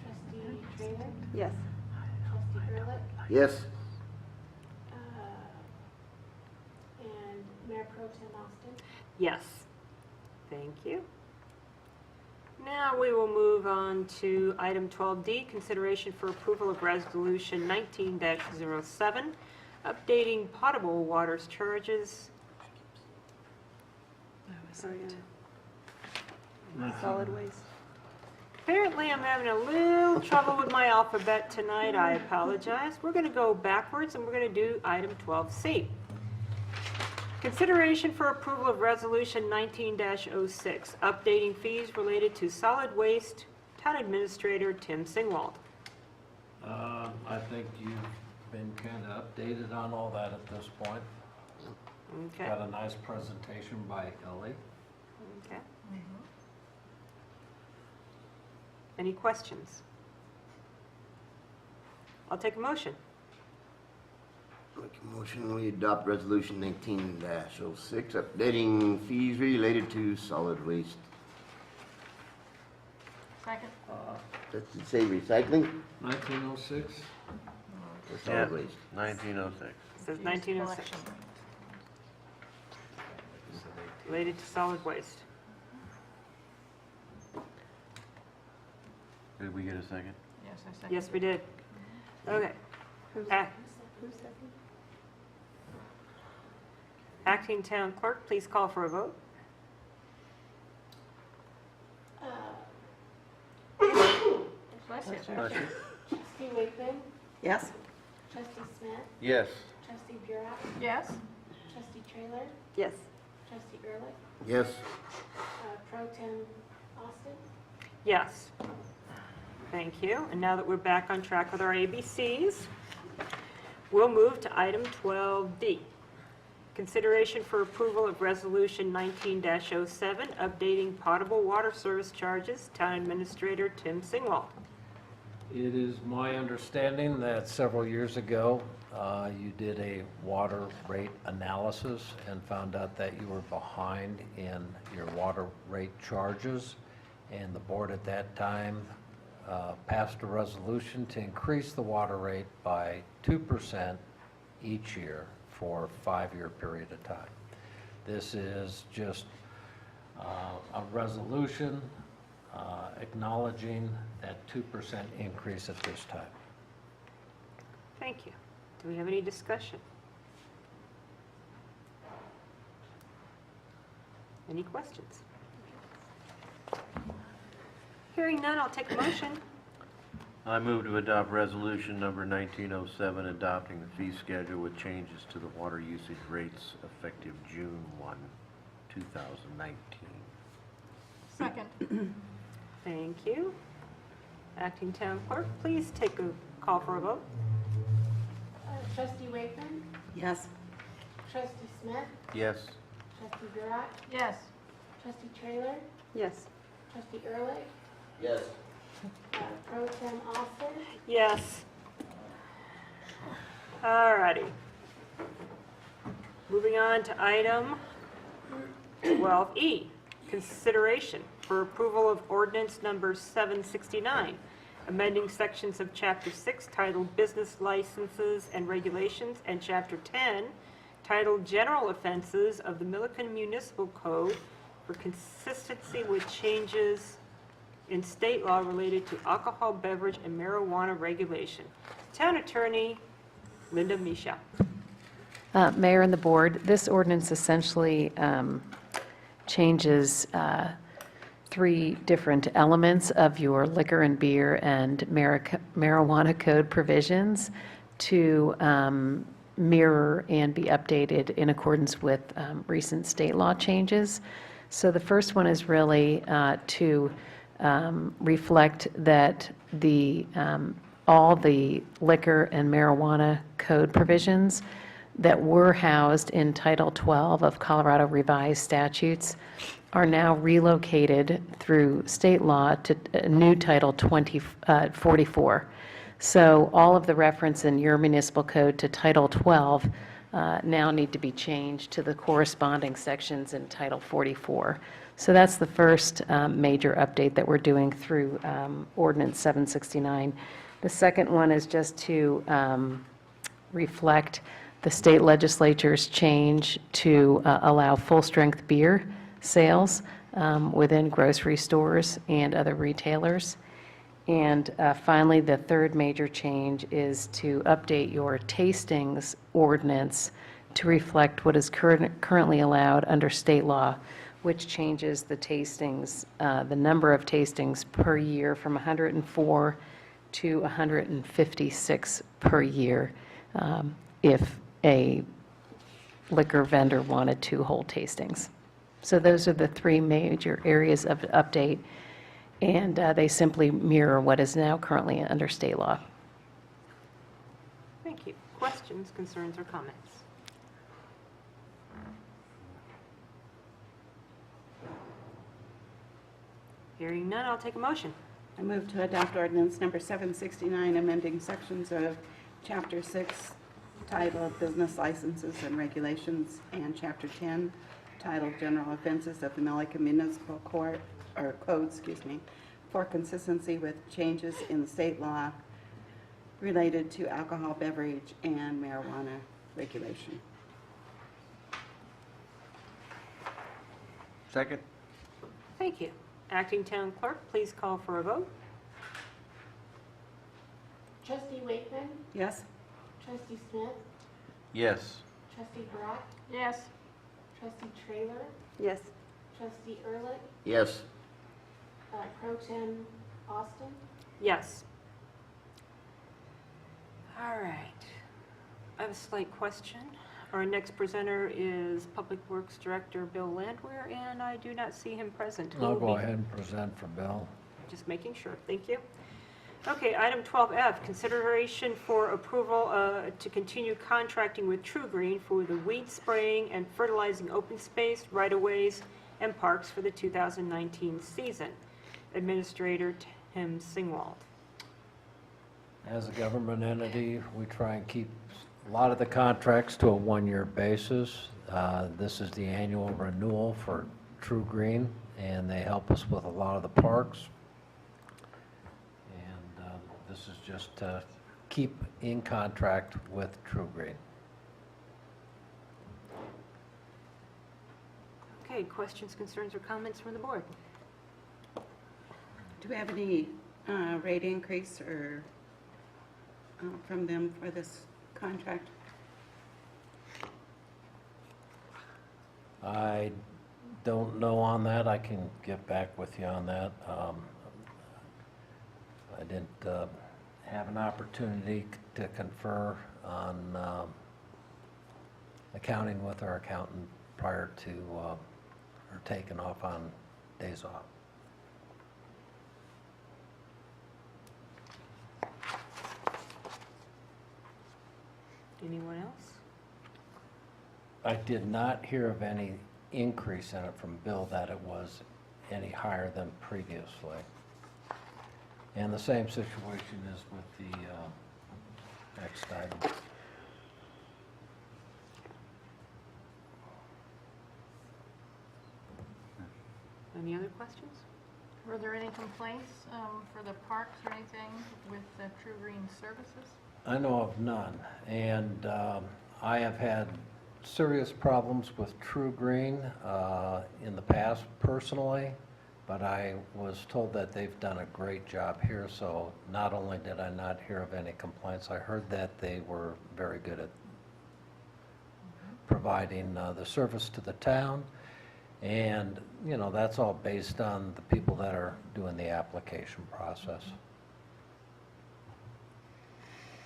Trustee Trailer, Yes. Trustee Ehrlich, Yes. and Mayor Pro Tem Austin. Yes. Thank you. Now we will move on to item 12D, consideration for approval of resolution 19-07, updating potable waters charges. Solid waste. Apparently, I'm having a little trouble with my alphabet tonight. I apologize. We're going to go backwards, and we're going to do item 12C. Consideration for approval of Resolution 19-06, updating fees related to solid waste, Town Administrator Tim Singwald. I think you've been kind of updated on all that at this point. Okay. Got a nice presentation by Ellie. Okay. Any questions? I'll take a motion. Make a motion, we adopt resolution 19-06, updating fees related to solid waste. Second. Does it say recycling 1906? or solid waste? 1906. It says 1906. Related to solid waste. Did we get a second? Yes, I second. Yes, we did. Okay. Who's second? Acting Town Clerk, please call for a vote. Bless you. Trustee Wakeman, Yes? Trustee Smith, Yes. Trustee Burak, Yes. Trustee Trailer, Yes. Trustee Ehrlich, Yes. Pro Tem Austin. Yes. Thank you. And now that we're back on track with our ABCs, we'll move to item 12D. Consideration for approval of Resolution 19-07, updating potable water service charges. Town Administrator Tim Singwald. It is my understanding that several years ago, you did a water rate analysis and found out that you were behind in your water rate charges. And the board at that time passed a resolution to increase the water rate by 2% each year for a 5-year period of time. This is just a resolution acknowledging that 2% increase at this time. Thank you. Do we have any discussion? Any questions? Hearing none, I'll take a motion. I move to adopt resolution number 1907, adopting the fee schedule with changes to the water usage rates effective June 1, 2019. Second. Thank you. Acting Town Clerk, please take a call for a vote. Trustee Wakeman, Yes? Trustee Smith, Yes. Trustee Burak, Yes. Trustee Trailer, Yes. Trustee Ehrlich, Yes. Pro Tem Austin. Yes. All righty. Moving on to item 12E, consideration for approval of ordinance number 769, amending sections of Chapter 6 titled Business Licenses and Regulations and Chapter 10 titled General Offenses of the Milliken Municipal Code for consistency with changes in state law related to alcohol, beverage, and marijuana regulation. Town Attorney Linda Misha. Mayor and the board, this ordinance essentially changes 3 different elements of your liquor and beer and marijuana code provisions to mirror and be updated in accordance with recent state law changes. So the first one is really to reflect that all the liquor and marijuana code provisions that were housed in Title 12 of Colorado Revised Statutes are now relocated through state law to a new Title 44. So all of the reference in your municipal code to Title 12 now need to be changed to the corresponding sections in Title 44. So that's the first major update that we're doing through Ordinance 769. The second one is just to reflect the state legislature's change to allow full-strength beer sales within grocery stores and other retailers. And finally, the third major change is to update your tastings ordinance to reflect what is currently allowed under state law, which changes the tastings, the number of tastings per year from 104 to 156 per year if a liquor vendor wanted to hold tastings. So those are the 3 major areas of update, and they simply mirror what is now currently under state law. Thank you. Questions, concerns, or comments? Hearing none, I'll take a motion. I move to adopt ordinance number 769, amending sections of Chapter 6 titled Business Licenses and Regulations and Chapter 10 titled General Offenses of the Milliken Municipal Code, for consistency with changes in state law related to alcohol beverage and marijuana regulation. Second? Thank you. Acting Town Clerk, please call for a vote. Trustee Wakeman, Yes? Trustee Smith, Yes. Trustee Brock, Yes. Trustee Trailer, Yes. Trustee Ehrlich, Yes. Pro Tem Austin. Yes. All right. I have a slight question. Our next presenter is Public Works Director Bill Landwehr, and I do not see him present. Who I'll will go be- ahead and present for Bill. Just making sure. Thank you. Okay, item 12F, consideration for approval to continue contracting with True Green for the weed spraying and fertilizing open space, right-of-ways, and parks for the 2019 season. Administrator Tim Singwald. As a government entity, we try and keep a lot of the contracts to a one-year basis. This is the annual renewal for True Green, and they help us with a lot of the parks. And this is just to keep in contract with True Green. Okay, questions, concerns, or comments from the board? Do we have any rate increase or from them for this contract? I don't know on that. I can get back with you on that. I didn't have an opportunity to confer on accounting with our accountant prior to her taking off on days off. Anyone else? I did not hear of any increase in it from Bill that it was any higher than previously. And the same situation is with the next item. Any other questions? Were there any complaints for the parks or anything with the True Green services? I know of none, and I have had serious problems with True Green in the past personally, but I was told that they've done a great job here, so not only did I not hear of any complaints, I heard that they were very good at providing the service to the town, and, you know, that's all based on the people that are doing the application process.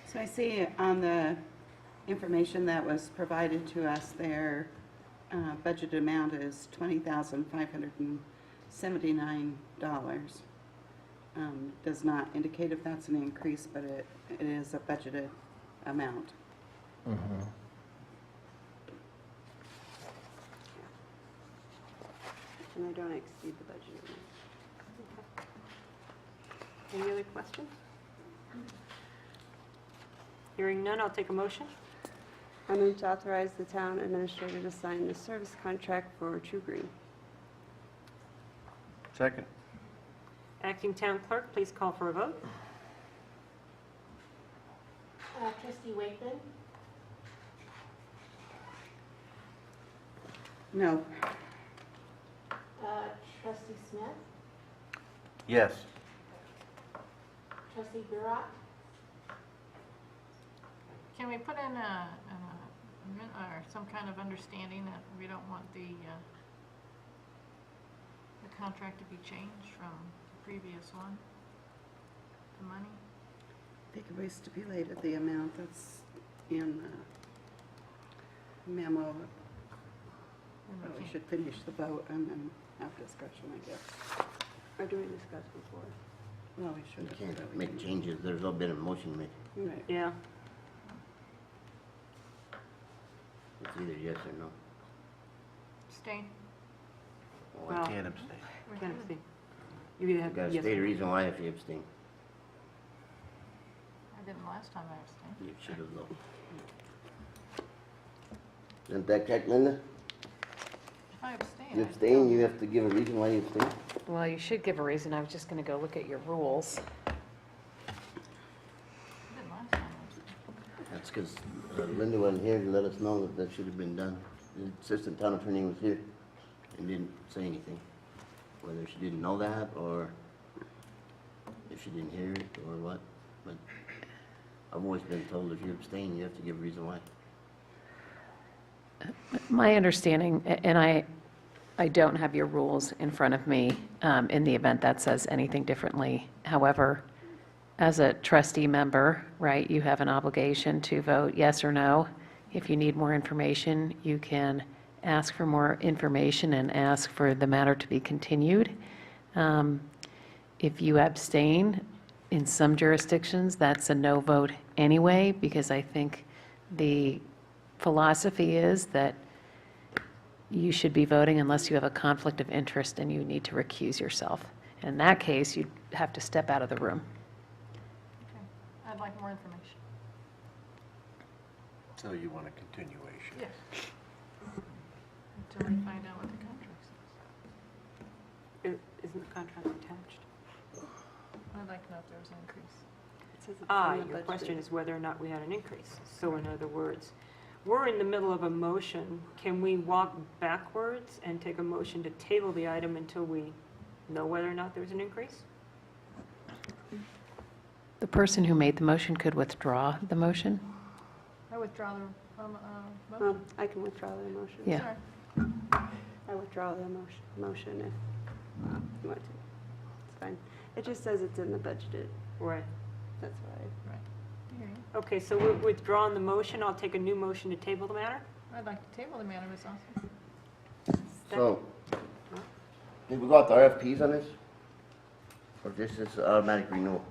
So I see on the information that was provided to us, their budget amount is $20,579. Does not indicate if that's an increase, but it is a budgeted amount. Mm-hmm. And I don't exceed the budget amount. Any other questions? Hearing none, I'll take a motion. I move to authorize the town administrator to sign the service contract for True Green. Second? Acting Town Clerk, please call for a vote. Trustee Wakeman, No. Trustee Smith, Yes. Trustee Brock, Can we put in or some kind of understanding that we don't want the contract to be changed from the previous one? The money? I think we stipulated the amount that's in the memo. But we should finish the vote and then have discussion, I guess. Or do we discuss before? Well, we should. You can't make changes, there's no been a motion made. Right. Yeah. It's either yes or no. Abstain? Well, Well- I can't abstain. We're going to see. You either You have, gotta yes. state a reason why if you abstain. I didn't last time I abstained. You should have known. Isn't that correct, Linda? If I abstain. You abstain, you have to give a reason why you abstain? Well, you should give a reason. I was just going to go look at your rules. I didn't last time I abstained. That's because Linda wasn't here to let us know that that should have been done. The assistant town attorney was here and didn't say anything. Whether she didn't know that or if she didn't hear it or what. But I've always been told if you abstain, you have to give a reason why. My understanding, and I don't have your rules in front of me in the event that says anything differently. However, as a trustee member, right, you have an obligation to vote yes or no. If you need more information, you can ask for more information and ask for the matter to be continued. If you abstain, in some jurisdictions, that's a no vote anyway, because I think the philosophy is that you should be voting unless you have a conflict of interest and you need to recuse yourself. In that case, you'd have to step out of the room. Okay. I'd like more information. So you want a continuation? Yes. Until we find out what the contract says. Isn't the contract attached? I'd like to know if there was an increase. It says it's Ah, in the your budget. question is whether or not we had an increase. So in other words, we're in the middle of a motion. Can we walk backwards and take a motion to table the item until we know whether or not there's an increase? The person who made the motion could withdraw the motion. I withdraw the motion. I can withdraw the motion. Yeah. Sorry. I withdraw the motion if you want to. It's fine. It just says it's in the budgeted. Right. That's why. Okay, so we're withdrawing the motion. I'll take a new motion to table the matter. I'd like to table the matter, Ms. Austin. So, did we got the RFPs on this? Or this is automatic renewal?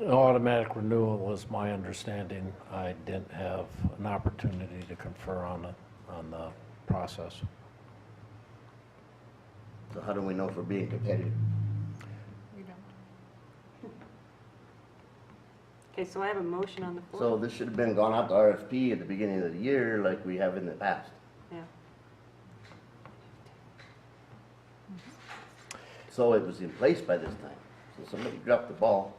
Automatic renewal is my understanding. I didn't have an opportunity to confer on the process. So how do we know if we're being competitive? We don't. Okay, so I have a motion on the floor. So this should have been gone out to RFP at the beginning of the year like we have in the past. Yeah. So it was in place by this time. So somebody dropped the ball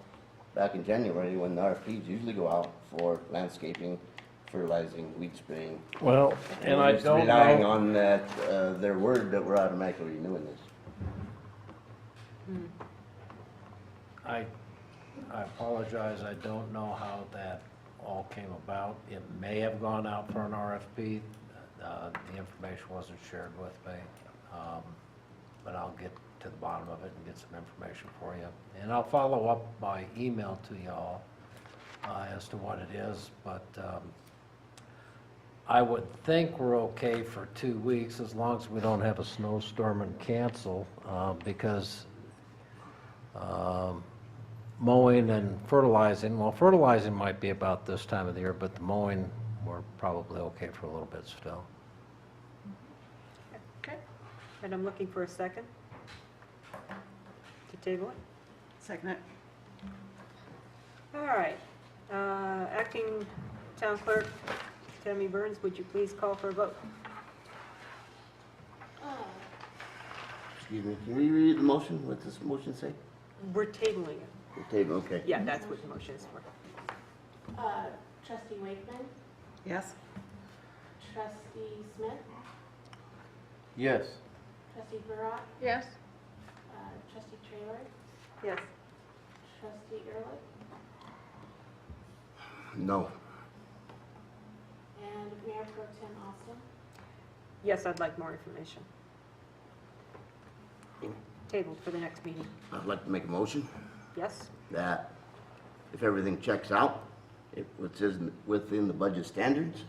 back in January when the RFPs usually go out for landscaping, fertilizing, weed spraying. Well, and we're I just don't relying know. on that, their word that we're automatically renewing this. I apologize, I don't know how that all came about. It may have gone out for an RFP. The information wasn't shared with me. But I'll get to the bottom of it and get some information for you. And I'll follow up by email to y'all as to what it is, but I would think we're okay for 2 weeks as long as we don't have a snowstorm and cancel, because mowing and fertilizing, well, fertilizing might be about this time of the year, but the mowing, we're probably okay for a little bit still. Okay. And I'm looking for a second to table it. Second it. All right. Acting Town Clerk Tammy Burns, would you please call for a vote? Excuse me, can we read the motion? What does the motion say? We're tabling it. The table, okay. Yeah, that's what the motion is for. Trustee Wakeman, Yes? Trustee Smith, Yes. Trustee Burrock, Yes? Trustee Trailer, Yes. Trustee Ehrlich, No. and Mayor Pro Tem Austin. Yes, I'd like more information. Tabled for the next meeting. I'd like to make a motion Yes? that if everything checks out, it was within the budget standards,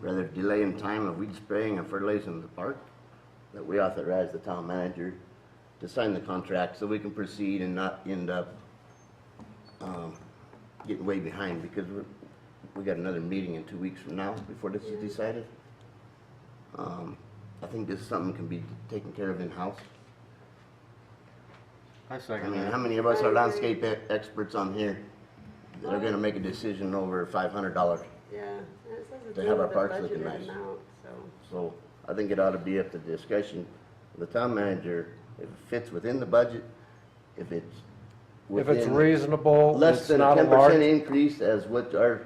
rather delay in time of weed spraying and fertilizing the park, that we authorize the town manager to sign the contract so we can proceed and not end up getting way behind, because we got another meeting in 2 weeks from now before this is decided. I think this is something that can be taken care of in-house. I I second mean, that. how many of us are landscape experts on here that are gonna make a decision over $500? Yeah, and it says it's To have our over the parks looking budgeted nice. amount, so. So I think it ought to be up to discussion of the town manager, if it fits within the budget, if it's If it's within reasonable, less it's than a not a 10% large, increase as what our,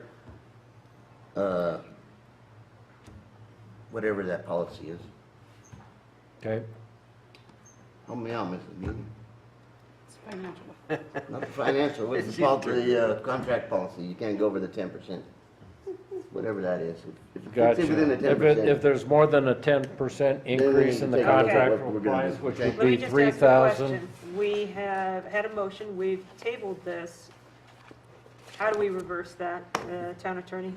whatever that policy is. okay? Help me out, Mrs. Milliken. It's financial. Not the financial, what's the contract policy? You can't go over the 10%. Whatever that is. If it fits in within the Gotcha. 10%. If there's more than a 10% increase in the take a look at contract what we're gonna price, do, which okay? would Let me be just ask 3,000. you a question. We have had a motion, we've tabled this. How do we reverse that, town attorney?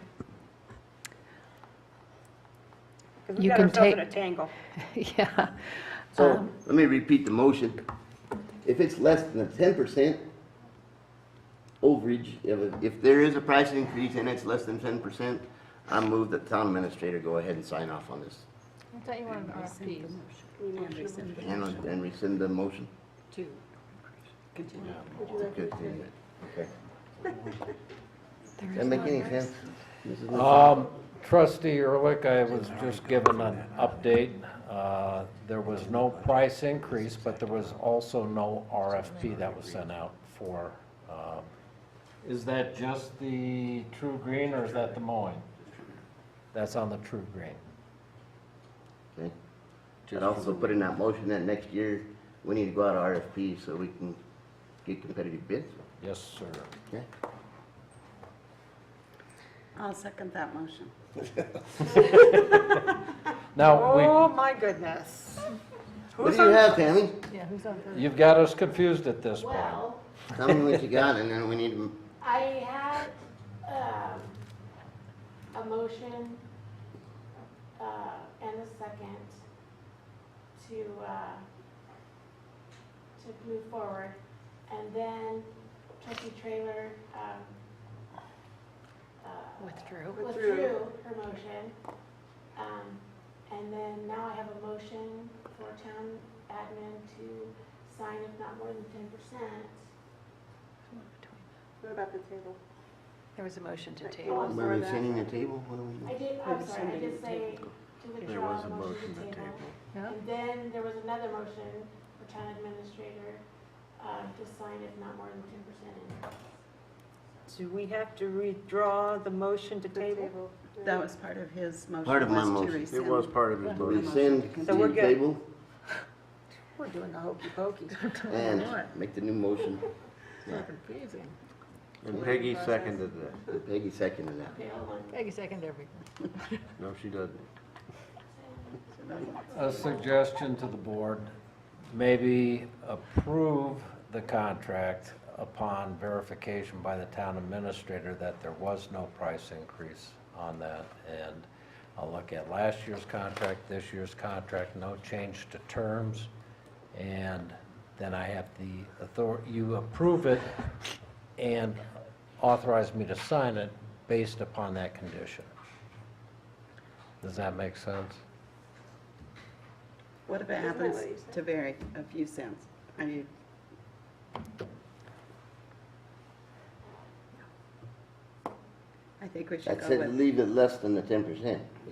Because we You got can ourselves in take- a tangle. Yeah. So, let me repeat the motion. If it's less than a 10% overage, if there is a price increase and it's less than 10%, I move that the town administrator go ahead and sign off on this. I thought you wanted RFPs. And rescind the motion? To continue. Good. Okay. Does that make any sense? Mrs. Wilson? Trustee Ehrlich, I was just given an update. There was no price increase, but there was also no RFP that was sent out for, is that just the True Green or is that the mowing? That's on the True Green. Okay. And also put in that motion that next year, we need to go out of RFP so we can get competitive bids. Yes, sir. Okay? I'll second that motion. Now, Oh, my goodness. What do you have, Tammy? Yeah, who's on first? you've got us confused at this point. Well, Tell me what you got, and then we need to, I had a motion and a second to move forward. And then trustee Trailer withdrew her motion. And then now I have a motion for town admin to sign if not more than 10%. What about the table? There was a motion to Oh, table. I'm are sorry, we that- sending the table? What are we I doing? did, I'm sorry, I did say to There withdraw was the a motion motion to to table. table. And then there was another motion for town administrator to sign if not more than 10% increase. Do we have to withdraw the motion to table? That was part of his motion. Part of my was to motion. rescind It was part of his the motion. Rescind So we're the good. table We're doing the hokey pokey. and make the new motion. Confusing. And Peggy seconded that. Peggy seconded that. Okay, hold on. Peggy seconded everything. No, she doesn't. A suggestion to the board, maybe approve the contract upon verification by the town administrator that there was no price increase on that. And I'll look at last year's contract, this year's contract, no change to terms. And then I have the authority, you approve it and authorize me to sign it based upon that condition. Does that make sense? What if it Isn't that happens what you said? to vary a few cents? Are you? I think we should That go said, with. leave it less than the 10%, is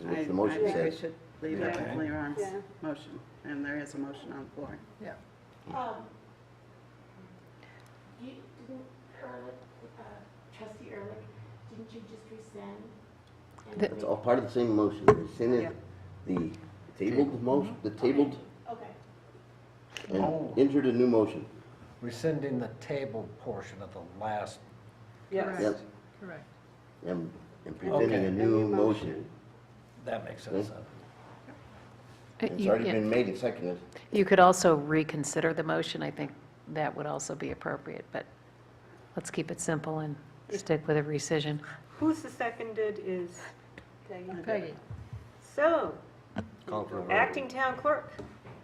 what the I motion think we says. should leave it Okay. with Leron's Yeah. motion, and there is a motion on the floor. You didn't, trustee Ehrlich, didn't you just rescind? and It's make- all part of the same motion. Rescinded the tabled motion, the tabled, Okay. and entered a new motion. Rescinding the table portion of the last, Yes. Yep, Correct. and presenting Okay. a new motion. that makes sense. It's already been made and seconded. You could also reconsider the motion. I think that would also be appropriate, but let's keep it simple and stick with a rescission. Who's the seconded is, Peggy. so, Call for a vote. acting town clerk.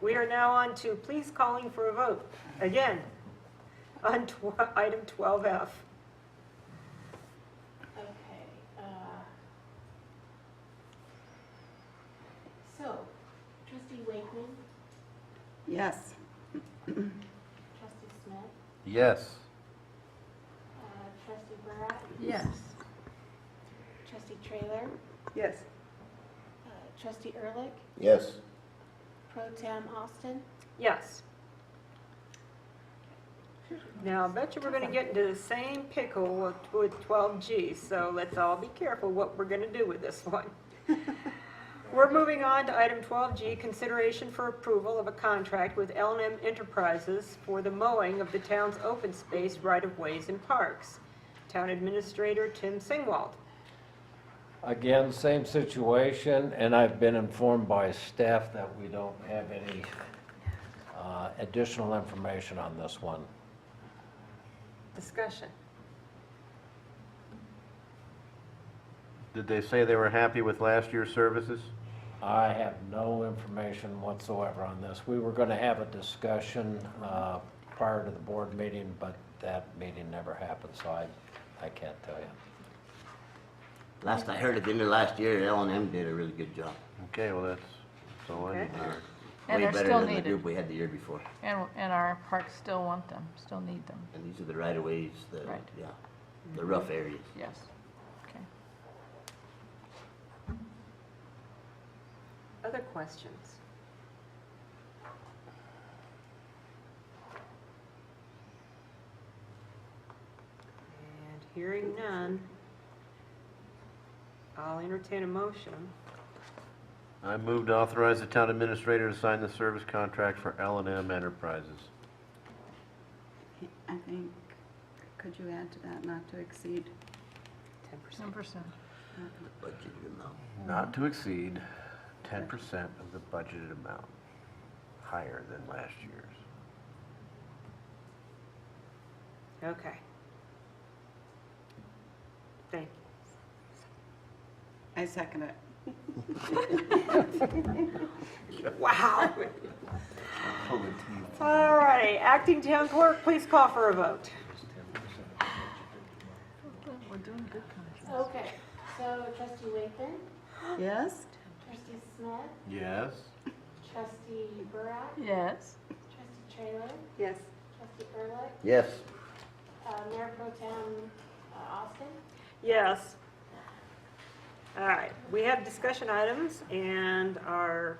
We are now on to please calling for a vote. Again, on item 12F. Okay, so, trustee Wakeman, Yes. trustee Smith, Yes. Trustee Barat, Yes. trustee Trailer, Yes. trustee Ehrlich, Yes. pro tem Austin. Yes. Now, I bet you we're gonna get into the same pickle with 12G, so let's all be careful what we're gonna do with this one. We're moving on to item 12G, consideration for approval of a contract with L&M Enterprises for the mowing of the town's open space right-of-ways and parks. Town Administrator Tim Singwald. Again, same situation, and I've been informed by staff that we don't have any additional information on this one. Discussion. Did they say they were happy with last year's services? I have no information whatsoever on this. We were going to have a discussion prior to the board meeting, but that meeting never happened, so I can't tell you. Last I heard, at the end of last year, L&M did a really good job. Okay, well, that's all I need to hear. And Way they're better still than the needed. group we had the year before. And our parks still want them, still need them. And these are the right-of-ways, Right. yeah, the rough areas. Yes. Okay. Other questions? And hearing none, I'll entertain a motion. I move to authorize the town administrator to sign the service contract for L&M Enterprises. I think, could you add to that, not to exceed? 10%. 10%. The budgeted amount. Not to exceed 10% of the budgeted amount, higher than last year's. Okay. Thank I second it. you. Wow. All righty, acting town clerk, please call for a vote. We're doing good contracts. Okay, so trustee Wakeman, Yes? trustee Smith, Yes? trustee Barat, Yes. trustee Trailer, Yes. trustee Ehrlich, Yes. mayor pro tem Austin. Yes. All right, we have discussion items and our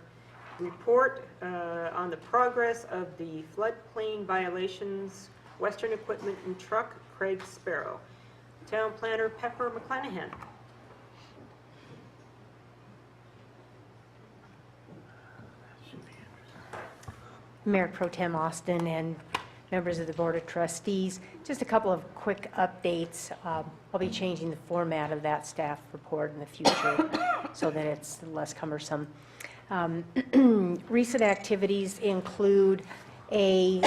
report on the progress of the floodplain violations, Western Equipment and Truck, Craig Sparrow. Town Planner Pepper McClanahan. Mayor Pro Tem Austin and members of the Board of Trustees, just a couple of quick updates. I'll be changing the format of that staff report in the future so that it's less cumbersome. Recent activities include a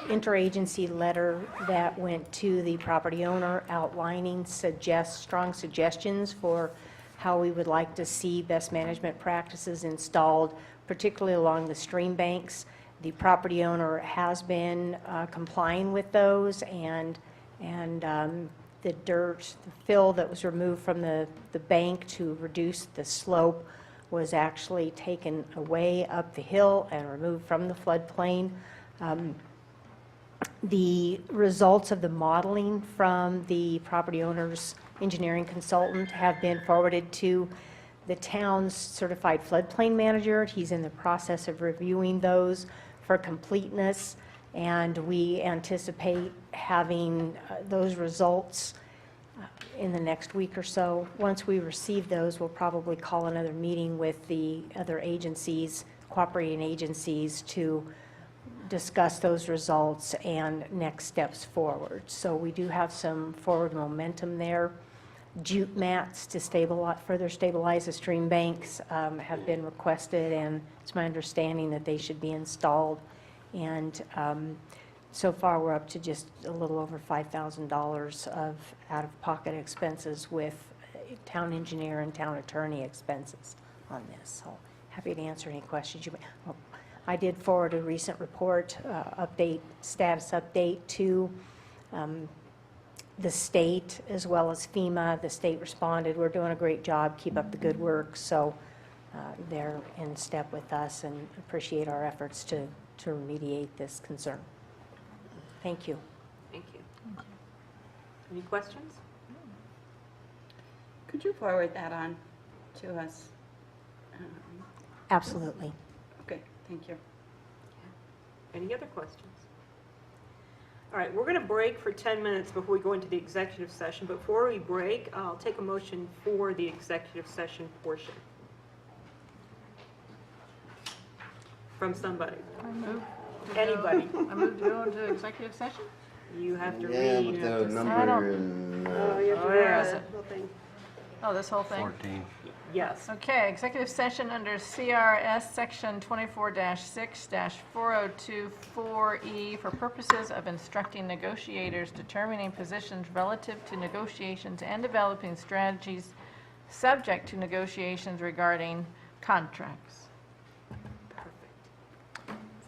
interagency letter that went to the property owner outlining strong suggestions for how we would like to see best management practices installed, particularly along the stream banks. The property owner has been complying with those, and the dirt, the fill that was removed from the bank to reduce the slope was actually taken away up the hill and removed from the floodplain. The results of the modeling from the property owner's engineering consultant have been forwarded to the town's certified floodplain manager. He's in the process of reviewing those for completeness, and we anticipate having those results in the next week or so. Once we receive those, we'll probably call another meeting with the other agencies, cooperating agencies, to discuss those results and next steps forward. So we do have some forward momentum there. Jute mats to further stabilize the stream banks have been requested, and it's my understanding that they should be installed. And so far, we're up to just a little over $5,000 of out-of-pocket expenses with town engineer and town attorney expenses on this. So happy to answer any questions you may. Oh, I did forward a recent report, status update to the state as well as FEMA. The state responded, we're doing a great job, keep up the good work. So they're in step with us and appreciate our efforts to remediate this concern. Thank you. Thank you. Any questions? Could you forward that on to us? Absolutely. Okay, thank you. Any other questions? All right, we're going to break for 10 minutes before we go into the executive session. Before we break, I'll take a motion for the executive session portion. From somebody. I move to Anybody. I move to go into executive session? You have to Yeah, read. with the I number don't- and, Oh, you have to Oh, read yeah. the whole thing. Oh, this whole thing? 14. Yes. Okay, executive session under CRS Section 24-6-4024E for purposes of instructing negotiators, determining positions relative to negotiations, and developing strategies subject to negotiations regarding contracts.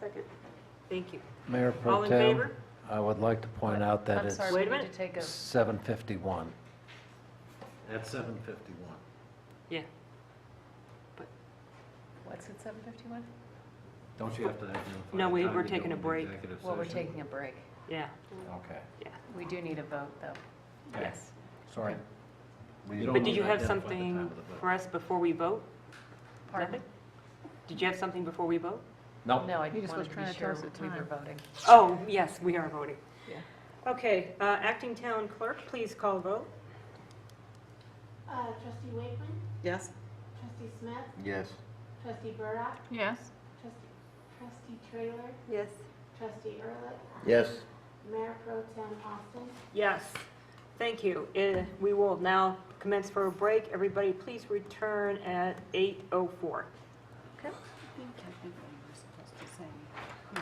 Second. Thank you. Mayor Pro All in Tem, favor? I would like to point out that I'm it's sorry, Wait we a need minute. to take a, 7:51. At 7:51. Yeah. what's it, 7:51? Don't you have to identify? No, the we're time to taking go a into break. executive Well, we're session? taking a break. Yeah. Okay, We do need a vote, though. okay, Yes. sorry. But did you have something for us before we vote? Pardon? Nothing? Did you have something before we vote? No. No, I He just was wanted to trying be to tell sure us the we were time. voting. Oh, yes, we are voting. Yeah. Okay, acting town clerk, please call vote. Trustee Wakeman, Yes? trustee Smith, Yes. trustee Burdock, Yes? trustee Trailer, Yes. trustee Ehrlich, yes. Mayor Pro Tem Austin. Yes, thank you. We will now commence for a break. Everybody, please return at 8:04. I think technically we're supposed to say who